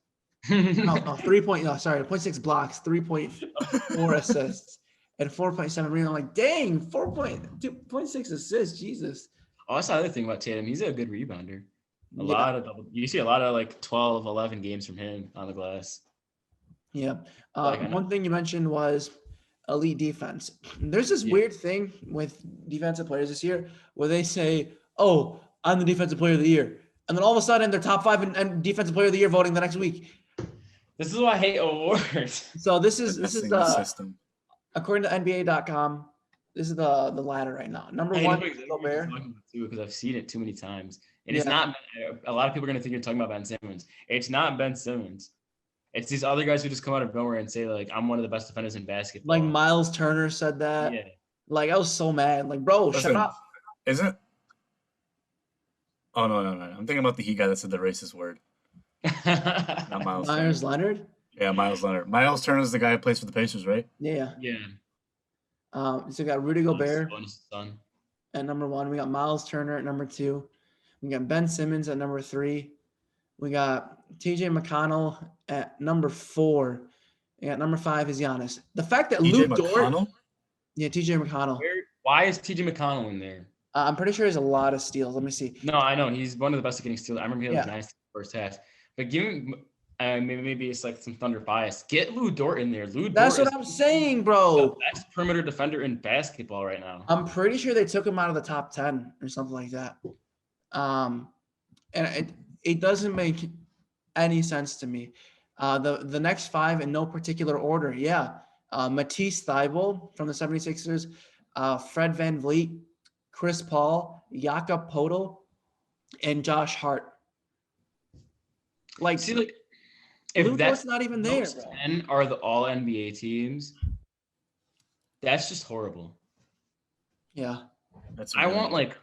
No, 3 point. No, sorry, 0.6 blocks, 3.4 assists, and 4.7 rebounds. I'm like, dang, 4.2.6 assists. Jesus. Oh, that's the other thing about Tatum. He's a good rebounder. Yeah. You see a lot of like 12, 11 games from him on the glass. Yeah. One thing you mentioned was elite defense. There's this weird thing with defensive players this year where they say, "Oh, I'm the defensive player of the year," and then all of a sudden they're top 5 and defensive player of the year voting the next week. This is why I hate awards. So this is the system. According to NBA.com, this is the ladder right now. Number one, Gobert. Because I've seen it too many times, and it's not. A lot of people are gonna think you're talking about Ben Simmons. It's not Ben Simmons. It's these other guys who just come out of nowhere and say, like, I'm one of the best defenders in basketball. Like Miles Turner said that. Yeah. Like, I was so mad. Like, bro, shut up. Isn't? Oh, no. I'm thinking about the Heat guy that said the racist word. Not Miles Myers Leonard? Yeah, Miles Leonard. Miles Turner is the guy who plays for the Pacers, right? Yeah. Yeah. So we got Rudy Gobert son. at number 1. We got Miles Turner at number 2. We got Ben Simmons at number 3. We got TJ McConnell at number 4. And at number 5 is Giannis. The fact that Lou Dort. Yeah, TJ McConnell. Why is TJ McConnell in there? I'm pretty sure he has a lot of steals. Let me see. No, I know. He's one of the best at getting steals. I remember he was nice in the first half. But give him maybe it's like some Thunder bias. Get Lou Dort in there. That's what I'm saying, bro. The best perimeter defender in basketball right now. I'm pretty sure they took him out of the top 10 or something like that. And it doesn't make any sense to me. The next 5 in no particular order. Yeah. Matisse Thybulle from the 76ers, Fred VanVleet, Chris Paul, Jakob Poeltl, and Josh Hart. Like, if that's not even there, those 10 are the all NBA teams, that's just horrible. Yeah. I want like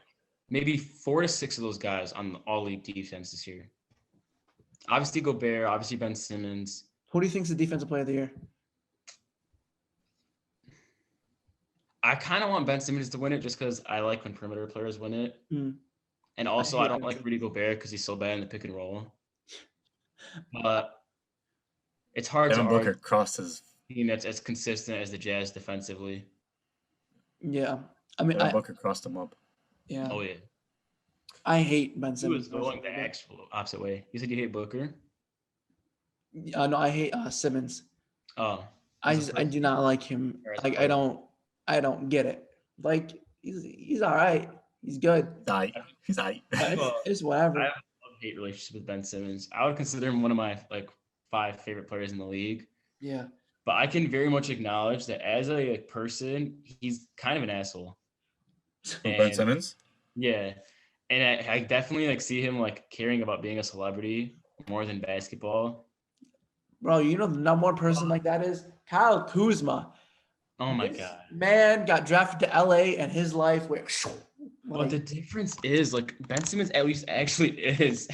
maybe 4 to 6 of those guys on the all league defense this year. Obviously Gobert, obviously Ben Simmons. Who do you think is the defensive player of the year? I kind of want Ben Simmons to win it just because I like when perimeter players win it. And also I don't like Rudy Gobert because he's so bad in the pick and roll. But it's hard Devin to Booker crossed his team that's as consistent as the Jazz defensively. Yeah. I mean, Devin Booker crossed him up. Yeah. Oh, yeah. I hate Ben Simmons. He was going the actual opposite way. You said you hate Booker? No, I hate Simmons. Oh. I do not like him. Like, I don't get it. Like, he's all right. He's good. He's all right. It's whatever. I have a love-hate relationship with Ben Simmons. I would consider him one of my 5 favorite players in the league. Yeah. But I can very much acknowledge that as a person, he's kind of an asshole. Ben Simmons? Yeah. And I definitely see him caring about being a celebrity more than basketball. Bro, you know the number one person like that is Kyle Kuzma. Oh my God. Man got drafted to LA and his life went. But the difference is Ben Simmons at least actually is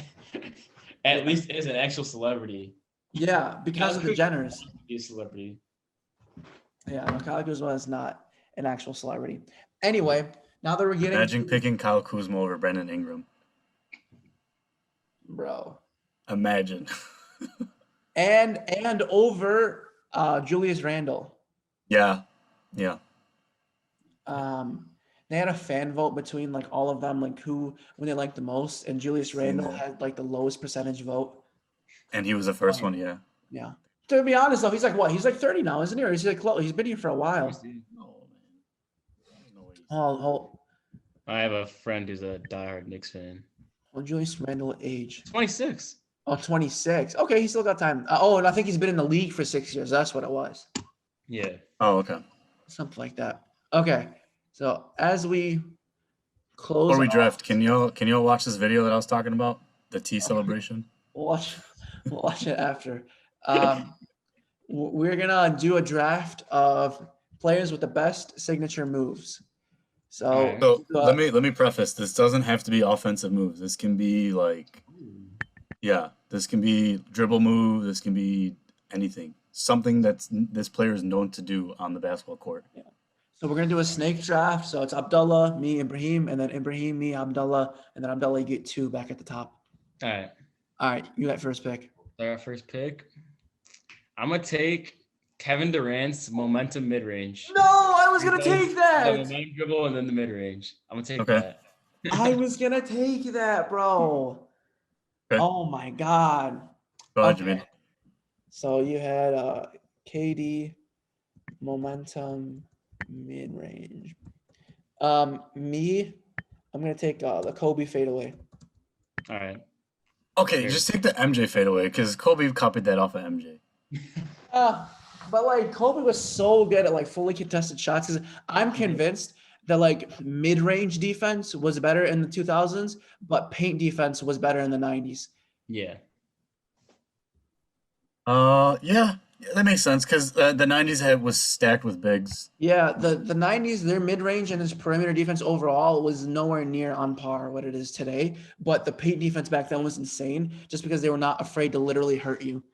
an actual celebrity. Yeah, because of the Jenners. He's a celebrity. Yeah, no, Kyle Kuzma is not an actual celebrity. Anyway, now that we're getting Imagine picking Kyle Kuzma over Brandon Ingram. Bro. Imagine. and over Julius Randle. Yeah. They had a fan vote between all of them, who they liked the most, and Julius Randle had the lowest percentage vote. And he was the first one, yeah. Yeah. To be honest though, he's what? He's 30 now, isn't he? Or he's been here for a while. Oh, I have a friend who's a diehard Knicks fan. Well, Julius Randle age? 26. Oh, 26. Okay, he's still got time. And I think he's been in the league for 6 years. That's what it was. Yeah. Oh, okay. Something like that. Okay. So as we close, before we draft, can you all watch this video that I was talking about? The tea celebration. We'll watch it after. We're gonna do a draft of players with the best signature moves. So let me preface. This doesn't have to be offensive moves. This can be this can be dribble move. This can be anything. Something this player is known to do on the basketball court. Yeah. So we're gonna do a snake draft. So it's Abdullah, me, Ibrahim, and then Ibrahim, me, Abdullah, and then Abdullah, you get 2 back at the top. All right. All right, you got first pick. Our first pick. I'm gonna take Kevin Durant's momentum mid-range. No, I was gonna take The that. momentum dribble and then the mid-range. I'm gonna take Okay. that. I was gonna take that, bro. Okay. Oh my god. Go ahead, Jimmy. So you had KD, momentum, mid-range. Me, I'm gonna take the Kobe fadeaway. All right. Okay, just take the MJ fadeaway because Kobe copied that off of MJ. But like Kobe was so good at like fully contested shots. Because I'm convinced that like mid-range defense was better in the 2000s, but paint defense was better in the 90s. Yeah. Yeah, that makes sense because the 90s was stacked with bigs. Yeah, the 90s, their mid-range and his perimeter defense overall was nowhere near on par what it is today. But the paint defense back then was insane just because they were not afraid to literally hurt you.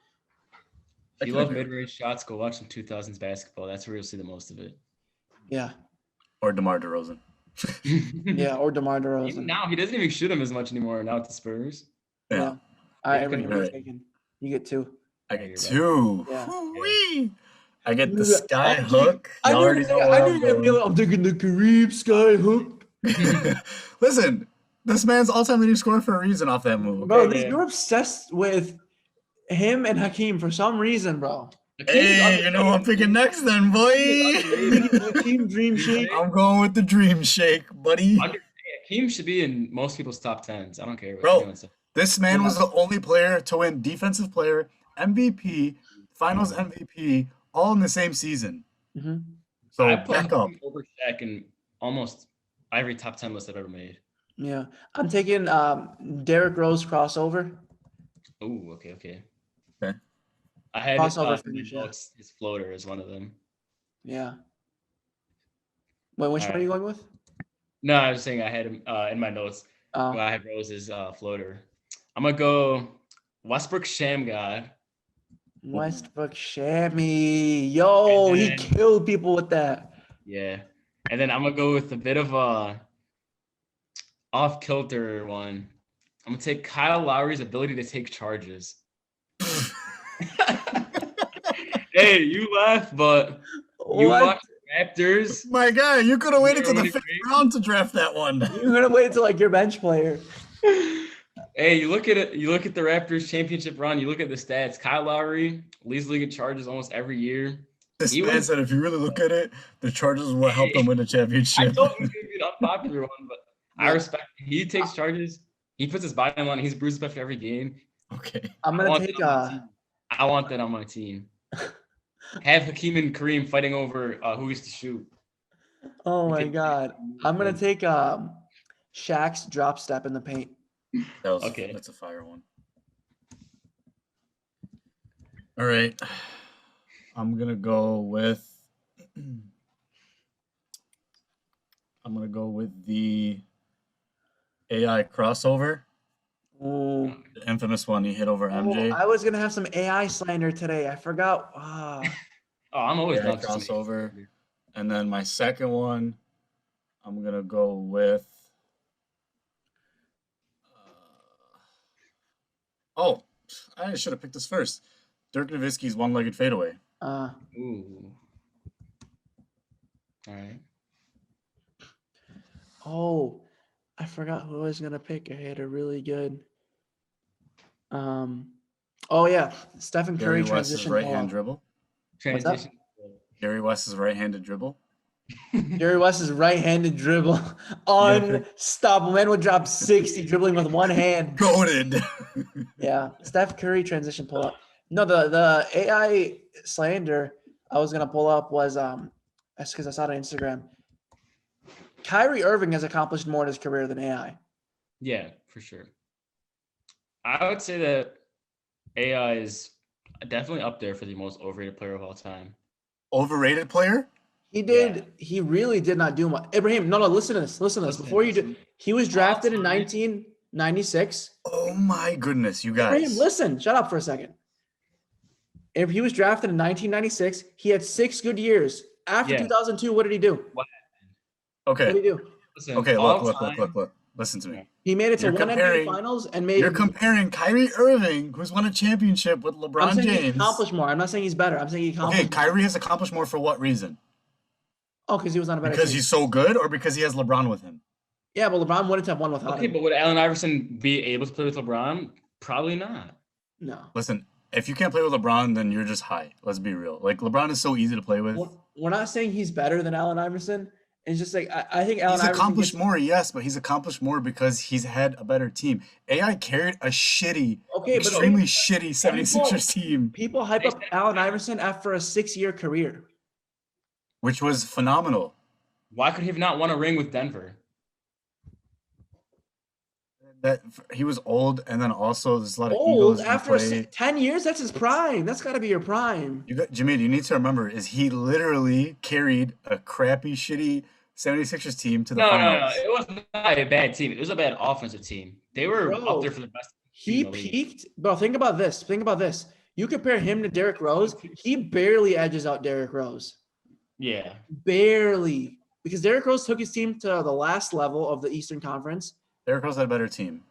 If you love mid-range shots, go watch some 2000s basketball. That's where you'll see the most of it. Yeah. Or DeMar DeRozan. Yeah, or DeMar DeRozan. Even now, he doesn't even shoot him as much anymore now with the Spurs. Yeah. All right, everyone, Right. taken. You get 2. I get 2. Yeah. Woo-wee. I get the sky hook. I You knew already know where you're gonna be like, I'm taking the Kareem sky hook. Listen, this man's all-time leading scorer for a reason off that move. Bro, okay? you're obsessed with him and Hakeem for some reason, bro. Hey, you know who I'm picking next then, boy. Hakeem Dream Shake. I'm going with the Dream Shake, buddy. Hakeem should be in most people's top 10s. I don't care. Bro, this man was the only player to win Defensive Player, MVP, Finals MVP, all in the same season. Mm-hmm. So I put back up. Over Shaq in almost every top 10 list I've ever made. Yeah, I'm taking Derrick Rose crossover. Oh, okay. I had crossover his floater is one of them. Yeah. Wait, which one are you going with? No, I was saying I had him in my notes. I had Rose's floater. I'm gonna go Westbrook Shammgod. Westbrook Shammy. Yo, he killed people with that. Yeah. And then I'm gonna go with a bit of a off-kilter one. I'm gonna take Kyle Lowry's ability to take charges. Hey, you laugh, but you watch Raptors. My guy, you could have waited till the 5th round to draft that one. You're gonna wait until like your bench player. Hey, you look at it. You look at the Raptors championship run. You look at the stats. Kyle Lowry leads the league in charges almost every year. This man said, if you really look at it, the Chargers will help them win the championship. I know he's gonna be an unpopular one, but I respect. He takes charges. He puts his body on the line. He's bruised after every game. Okay. I'm gonna take I want that on my team. Have Hakeem and Kareem fighting over who used to shoot. Oh my God. I'm gonna take Shaq's drop step in the paint. That's a fire one. All right. I'm gonna go with the AI crossover. Ooh. The infamous one he hit over MJ. I was gonna have some AI slander today. I forgot. I'm always down for crossover. And then my second one, I'm gonna go with. I should have picked this first. Dirk Nowitzki's one-legged fadeaway. Ooh. All right. Oh, I forgot who I was gonna pick. I had a really good. Oh yeah, Stephen Curry transition right-hand dribble. Transition. Jerry West's right-handed dribble. Jerry West's right-handed dribble, unstoppable. Man would drop 60 dribbling with one hand. Goated. Yeah, Steph Curry transition pull up. No, the AI slander I was gonna pull up was that's because I saw it on Instagram. Kyrie Irving has accomplished more in his career than AI. Yeah, for sure. I would say that AI is definitely up there for the most overrated player of all time. Overrated player? He really did not do much. Ibrahim, no, listen to this. Before you do, he was drafted in 1996. Oh my goodness, you guys. Ibrahim, listen, shut up for a second. If he was drafted in 1996, he had 6 good years. After 2002, what did he do? Okay. What did he do? Listen, Okay, look. Listen to me. He made it to one NBA Finals and made. You're comparing Kyrie Irving, who's won a championship with LeBron I'm saying James. he accomplished more. I'm not saying he's better. I'm saying he accomplished. Okay, Kyrie has accomplished more for what reason? Oh, because he was on a better because team. He's so good, or because he has LeBron with him? Yeah, but LeBron wouldn't have won without him. Okay, but would Allen Iverson be able to play with LeBron? Probably not. No. Listen, if you can't play with LeBron, then you're just high. Let's be real. Like, LeBron is so easy to play with. We're not saying he's better than Allen Iverson. It's just like I think Allen Iverson accomplished more, yes, but he's accomplished more because he's had a better team. AI carried a extremely shitty 76ers team. People hype up Allen Iverson after a 6-year career, which was phenomenal. Why could he have not won a ring with Denver? That he was old, and then also there's a lot of egos. Old after 10 years, that's his prime. That's got to be your prime. Jimmy, you need to remember is he literally carried a crappy, shitty 76ers team to the finals. No. It was not a bad team. It was a bad offensive team. They were up there for the best. He peaked. Bro, think about this. You compare him to Derrick Rose, he barely edges out Derrick Rose. Yeah. Barely. Because Derrick Rose took his team to the last level of the Eastern Conference. Derrick Rose had a better team.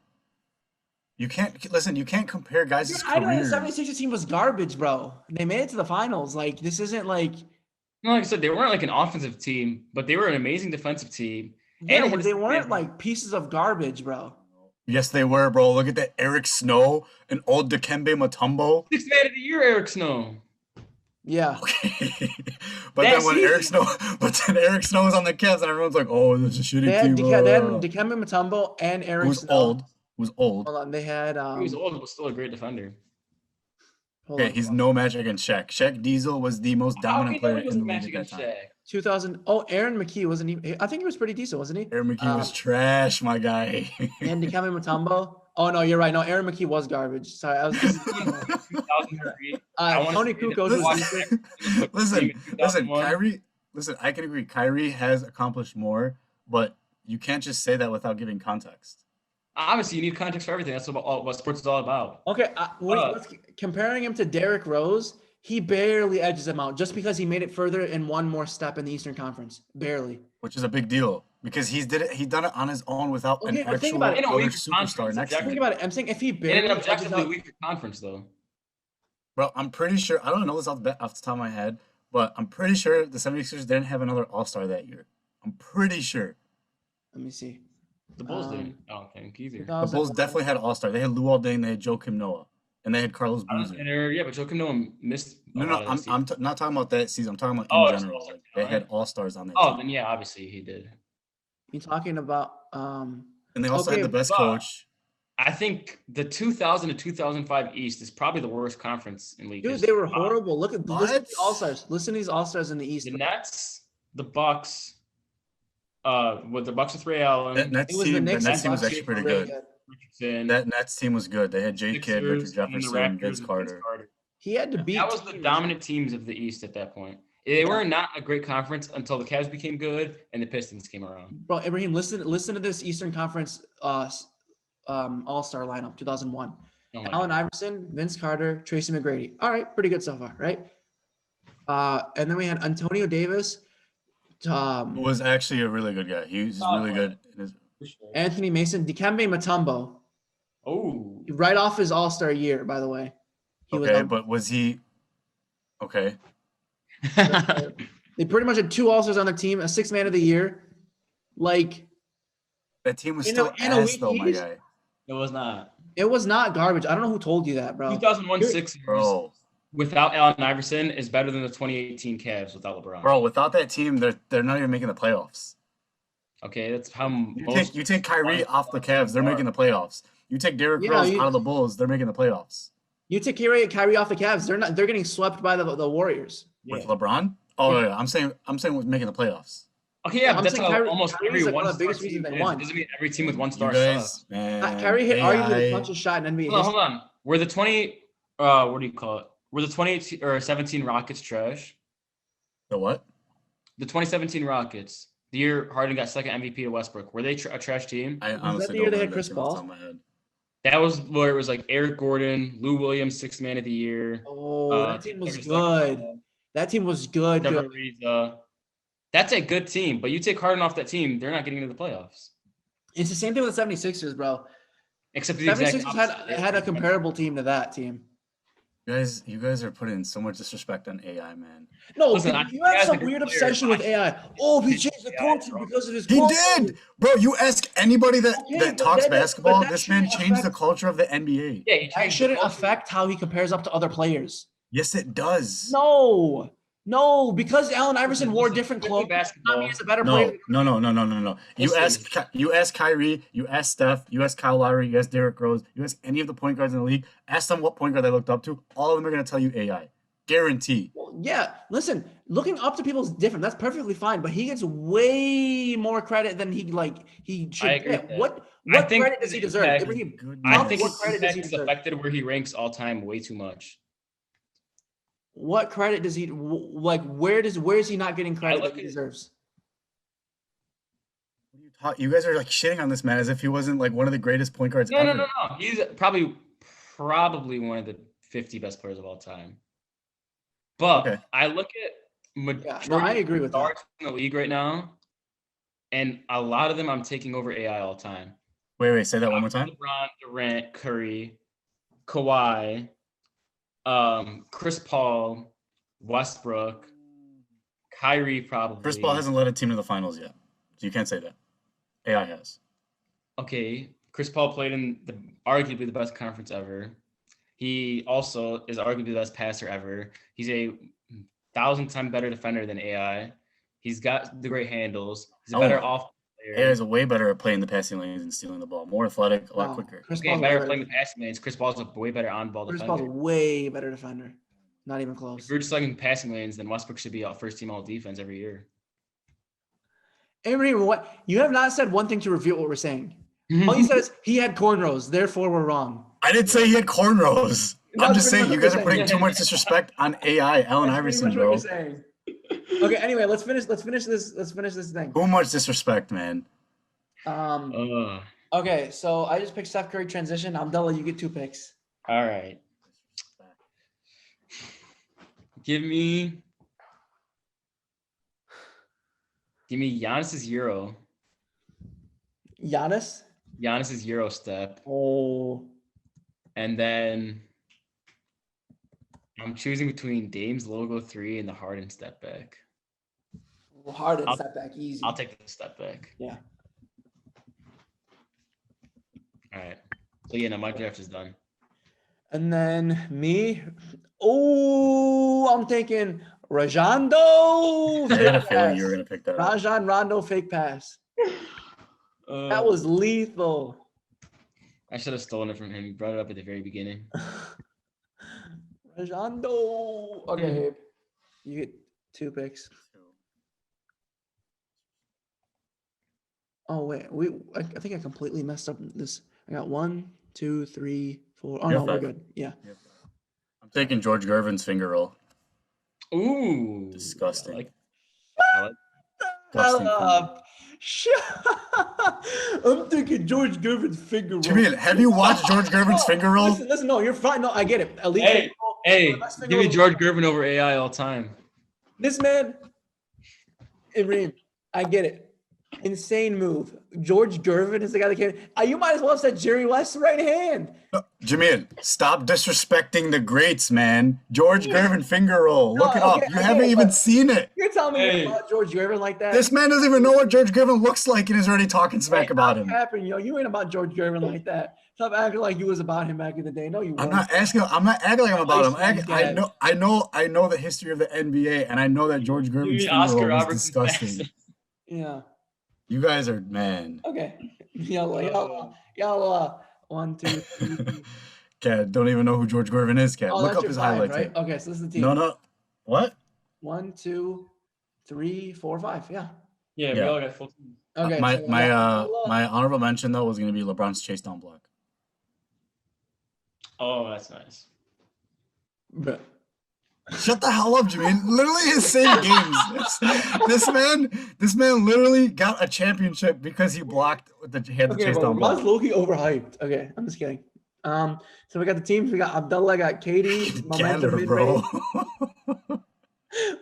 You can't compare guys' careers. I know the 76ers team was garbage, bro. They made it to the finals. Like, this isn't like... No, like I said, they weren't like an offensive team, but they were an amazing defensive team. Yeah, and they weren't like pieces of garbage, bro. Yes, they were, bro. Look at that Eric Snow and old Dikembe Mutombo. 6th man of the year, Eric Snow. Yeah. Okay. But then Eric Snow was on the Cavs, and everyone's like, "Oh, this is a shitty team." They had Dikembe Mutombo and Eric Snow. Who's old? Hold on, they had. He was old, but still a great defender. He's no match against Shaq. Shaq Diesel was the most dominant player in the league at that time. 2000. Oh, Aaron McKee wasn't he? I think he was pretty decent, wasn't he? Aaron McKee was trash, my guy. And Dikembe Mutombo. Oh no, you're right. No, Aaron McKee was garbage. Sorry, I was. Tony Kukoc was Listen, Kyrie. Listen, I can agree. Kyrie has accomplished more, but you can't just say that without giving context. Obviously, you need context for everything. That's what sports is all about. Okay, comparing him to Derrick Rose, he barely edges him out just because he made it further in one more step in the Eastern Conference. Barely. Which is a big deal because he done it on his own without an actual other superstar next to him. Think about it. I'm saying if he barely in an objectively weaker conference, though. Bro, I'm pretty sure. I don't know this off the top of my head, but I'm pretty sure the 76ers didn't have another All-Star that year. I'm pretty sure. Let me see. The Bulls didn't. I don't think either. The Bulls definitely had All-Star. They had Luol Deng, they had Joakim Noah, and they had Carlos Boozer. Yeah, but Joakim Noah missed. No, I'm not talking about that season. I'm talking about in general. Like, they had All-Stars on that team. Then yeah, obviously he did. You're talking about and they also had the best coach. I think the 2000 to 2005 East is probably the worst conference in league. Dude, they were horrible. Listen to the All-Stars. Listen to these All-Stars in the East. The Nets, the Bucks, with the Bucks with Ray Allen. That Nets team was actually pretty good. That Nets team was good. They had Jay Kidd, Richard Jefferson, Vince Carter. He had to beat. That was the dominant teams of the East at that point. They were not a great conference until the Cavs became good and the Pistons came around. Bro, Ibrahim, listen to this Eastern Conference All-Star lineup, 2001. Allen Iverson, Vince Carter, Tracy McGrady. All right, pretty good so far, right? And then we had Antonio Davis. Who was actually a really good guy. He was really good. Anthony Mason, Dikembe Mutombo. Oh. Right off his All-Star year, by the way. But was he – okay. They pretty much had 2 All-Stars on their team, a 6th man of the year. Like – that team was still ass, though, my guy. It was not. It was not garbage. I don't know who told you that, bro. 2001 Sixers without Allen Iverson is better than the 2018 Cavs without LeBron. Bro, without that team, they're not even making the playoffs. Okay, that's how you take Kyrie off the Cavs, they're making the playoffs. You take Derrick Rose out of the Bulls, they're making the playoffs. You take Kyrie off the Cavs, they're getting swept by the Warriors. With LeBron? Oh yeah, I'm saying with making the playoffs. Okay, yeah, but that's how almost every one of the biggest reasons they won. Doesn't mean every team with one star sucks. Kyrie hit arguably the punch shot in NBA. Hold on. Were the 20 what do you call it? Were the 2018 or 17 Rockets trash? The what? The 2017 Rockets. The year Harden got second MVP to Westbrook. Were they a trash team? I honestly the year they had Chris Paul? That was where it was like Eric Gordon, Lou Williams, 6th man of the year. Oh, that team was good. That team was good. That's a good team, but you take Harden off that team, they're not getting into the playoffs. It's the same thing with the 76ers, bro. Except the 76ers had a comparable team to that team. You guys are putting so much disrespect on AI, man. No, listen, you have some weird obsession with AI. Oh, he changed the culture because of his He did! Bro, you ask anybody that talks basketball, this man changed the culture of the NBA. Yeah, it shouldn't affect how he compares up to other players. Yes, it does. No, because Allen Iverson wore different clothes. He's a better player. No. You ask Kyrie, you ask Steph, you ask Kyle Lowry, you ask Derrick Rose, you ask any of the point guards in the league. Ask them what point guard they looked up to. All of them are going to tell you AI. Guarantee. Well, yeah, listen, looking up to people is different. That's perfectly fine, but he gets way more credit than he should get. What credit does he deserve? I think what credit does he deserve? Affected where he ranks all time way too much. What credit does he where is he not getting credit that he deserves? You guys are like shitting on this man as if he wasn't like one of the greatest point guards ever. No. He's probably one of the 50 best players of all time. But I look at I agree with that. In the league right now, and a lot of them I'm taking over AI all the time. Wait, say that one more time. LeBron, Durant, Curry, Kawhi, Chris Paul, Westbrook, Kyrie probably. Chris Paul hasn't led a team to the finals yet, so you can't say that. AI has. Okay, Chris Paul played in arguably the best conference ever. He also is arguably the best passer ever. He's a 1,000-time better defender than AI. He's got the great handles. He's a better off player. AI is way better at playing the passing lanes and stealing the ball. More athletic, a lot quicker. Chris Paul's better at playing the passing lanes. Chris Paul's a way better on-ball defender. Chris Paul's a way better defender. Not even close. If we're just looking passing lanes, then Westbrook should be first team all defense every year. Hey, what you have not said one thing to refute what we're saying. All you said is he had cornrows, therefore we're wrong. I didn't say he had cornrows. I'm just saying you guys are putting too much disrespect on AI, Allen Iverson, bro. What you're saying. Okay, anyway, let's finish this thing. Too much disrespect, man. Okay, so I just picked Steph Curry transition. Abdullah, you get 2 picks. All right. Give me Giannis's Euro. Giannis's Euro step. Oh. And then I'm choosing between Dame's logo 3 and the Harden step back. Harden step back, easy. I'll take the step back. Yeah. All right. So yeah, my draft is done. And then me. Oh, I'm taking Rajando. I had a feeling you were gonna pick that up. Rajon Rondo fake pass. That was lethal. I should have stolen it from him. He brought it up at the very beginning. Rajando. Okay, you get 2 picks. Oh wait, I think I completely messed up this. I got 1, 2, 3, 4. Oh no, we're good. Yeah. I'm taking George Gervin's finger roll. Ooh, disgusting. Shut up. I'm thinking George Gervin's finger roll. Jamil, have you watched George Gervin's finger roll? Listen, no, you're fine. No, I get it. At least hey, give me George Gervin over AI all time. This man, Ibrahim, I get it. Insane move. George Gervin is the guy that came. You might as well have said Jerry West's right hand. Jamil, stop disrespecting the greats, man. George Gervin finger roll. Look it up. You haven't even seen it. You're telling me about George Gervin like that? This man doesn't even know what George Gervin looks like and is already talking smack about him. You ain't about George Gervin like that. Stop acting like you was about him back in the day. No, you weren't. I'm not acting like I'm about him. I know the history of the NBA, and I know that George Gervin's finger roll was disgusting. Yeah. You guys are, man. Okay. Y'all, 1, 2, 3. Cat, don't even know who George Gervin is, Cat. Look up his highlights. Right? Okay, so this is the team. No. What? 1, 2, 3, 4, 5. Yeah. Yeah, we all got full team. Okay. My honorable mention though was gonna be LeBron's chase down block. Oh, that's nice. But shut the hell up, Jimmy. Literally his same games. This man literally got a championship because he blocked with the chase down block. LeBron's low-key overhyped. Okay, I'm just kidding. So we got the teams. We got Abdullah, got Katie, momentum mid-range.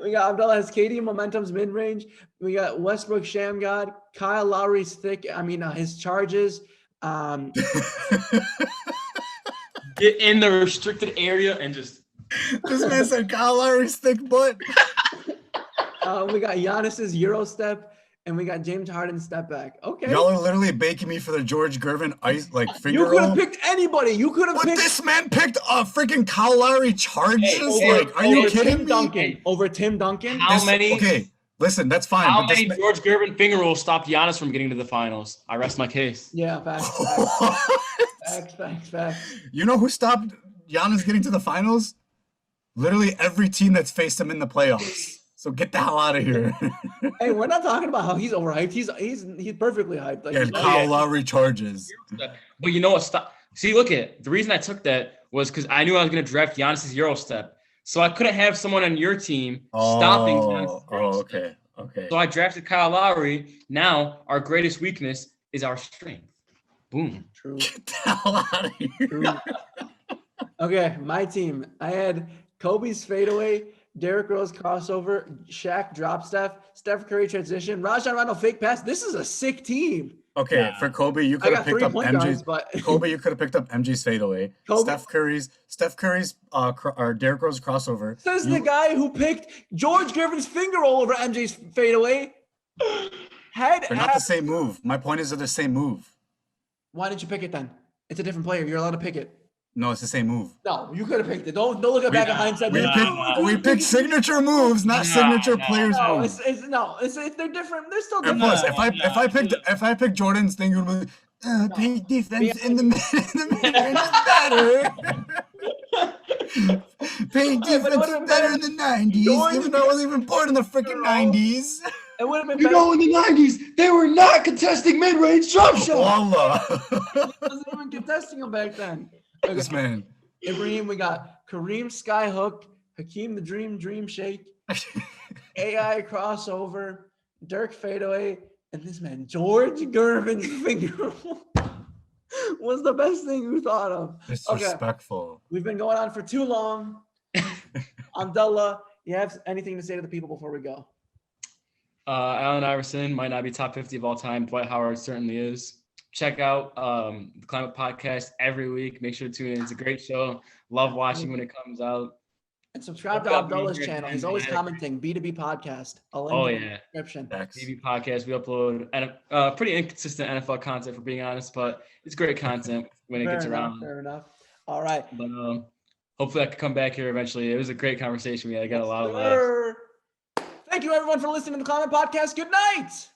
We got Abdullah has Katie, momentum's mid-range. We got Westbrook, Shamgod, Kyle Lowry's thick. His charges. Get in the restricted area and just. This man said Kyle Lowry's thick butt. We got Giannis's Euro step, and we got James Harden's step back. Okay. Y'all are literally baking me for the George Gervin finger You could have roll. picked anybody. You could have picked. This man picked freaking Kyle Lowry charges. Are you kidding me? Over Tim Duncan. How many? Okay, listen, that's fine. How many George Gervin finger rolls stopped Giannis from getting to the finals? I rest my case. Yeah, facts. Facts. You know who stopped Giannis getting to the finals? Literally every team that's faced him in the playoffs. So get the hell out of here. Hey, we're not talking about how he's overhyped. He's perfectly hyped. Kyle Lowry charges. But you know what? See, look at the reason I took that was because I knew I was going to draft Giannis's Euro step. So I couldn't have someone on your team stopping Giannis's Euro step. Okay. So I drafted Kyle Lowry. Now our greatest weakness is our strength. Boom. True. Get the hell out of here. True. Okay, my team. I had Kobe's fadeaway, Derrick Rose crossover, Shaq drop Steph Curry transition, Rajon Rondo fake pass. This is a sick team. Okay, for Kobe, you could have picked up MJ's. Kobe, you could have picked up MJ's fadeaway. Steph Curry's or Derrick Rose crossover. Says the guy who picked George Gervin's finger roll over MJ's fadeaway. They're not the same move. My point is they're the same move. Why didn't you pick it then? It's a different player. You're allowed to pick it. No, it's the same move. No, you could have picked it. Don't look back at hindsight. We pick signature moves, not signature players' moves. They're different. They're still different. And plus, if I picked Jordan's thing, it would be paint defense in the mid-range is better. Paint defense better in the 90s, even though I wasn't even born in the freaking 90s. It would have been in the 90s, they were not contesting mid-range jump shot. Wasn't even contesting them back then. Okay. This man. Ibrahim, we got Kareem Skyhook, Hakeem the Dream Shake, AI crossover, Dirk fadeaway, and this man, George Gervin's finger was the best thing you thought of. Disrespectful. Okay. We've been going on for too long. Abdullah, you have anything to say to the people before we go? Allen Iverson might not be top 50 of all time. Dwight Howard certainly is. Check out the Climate Podcast every week. Make sure to tune in. It's a great show. Love watching when it comes out. And subscribe to Abdullah's channel. He's always commenting. B2B Podcast. I'll link in the description. B2B Podcast. We upload pretty inconsistent NFL content, for being honest, but it's great content when it gets around. Fair enough. All right. But hopefully I can come back here eventually. It was a great conversation. I got a lot of laughs. Thank you, everyone, for listening to the Climate Podcast. Good night.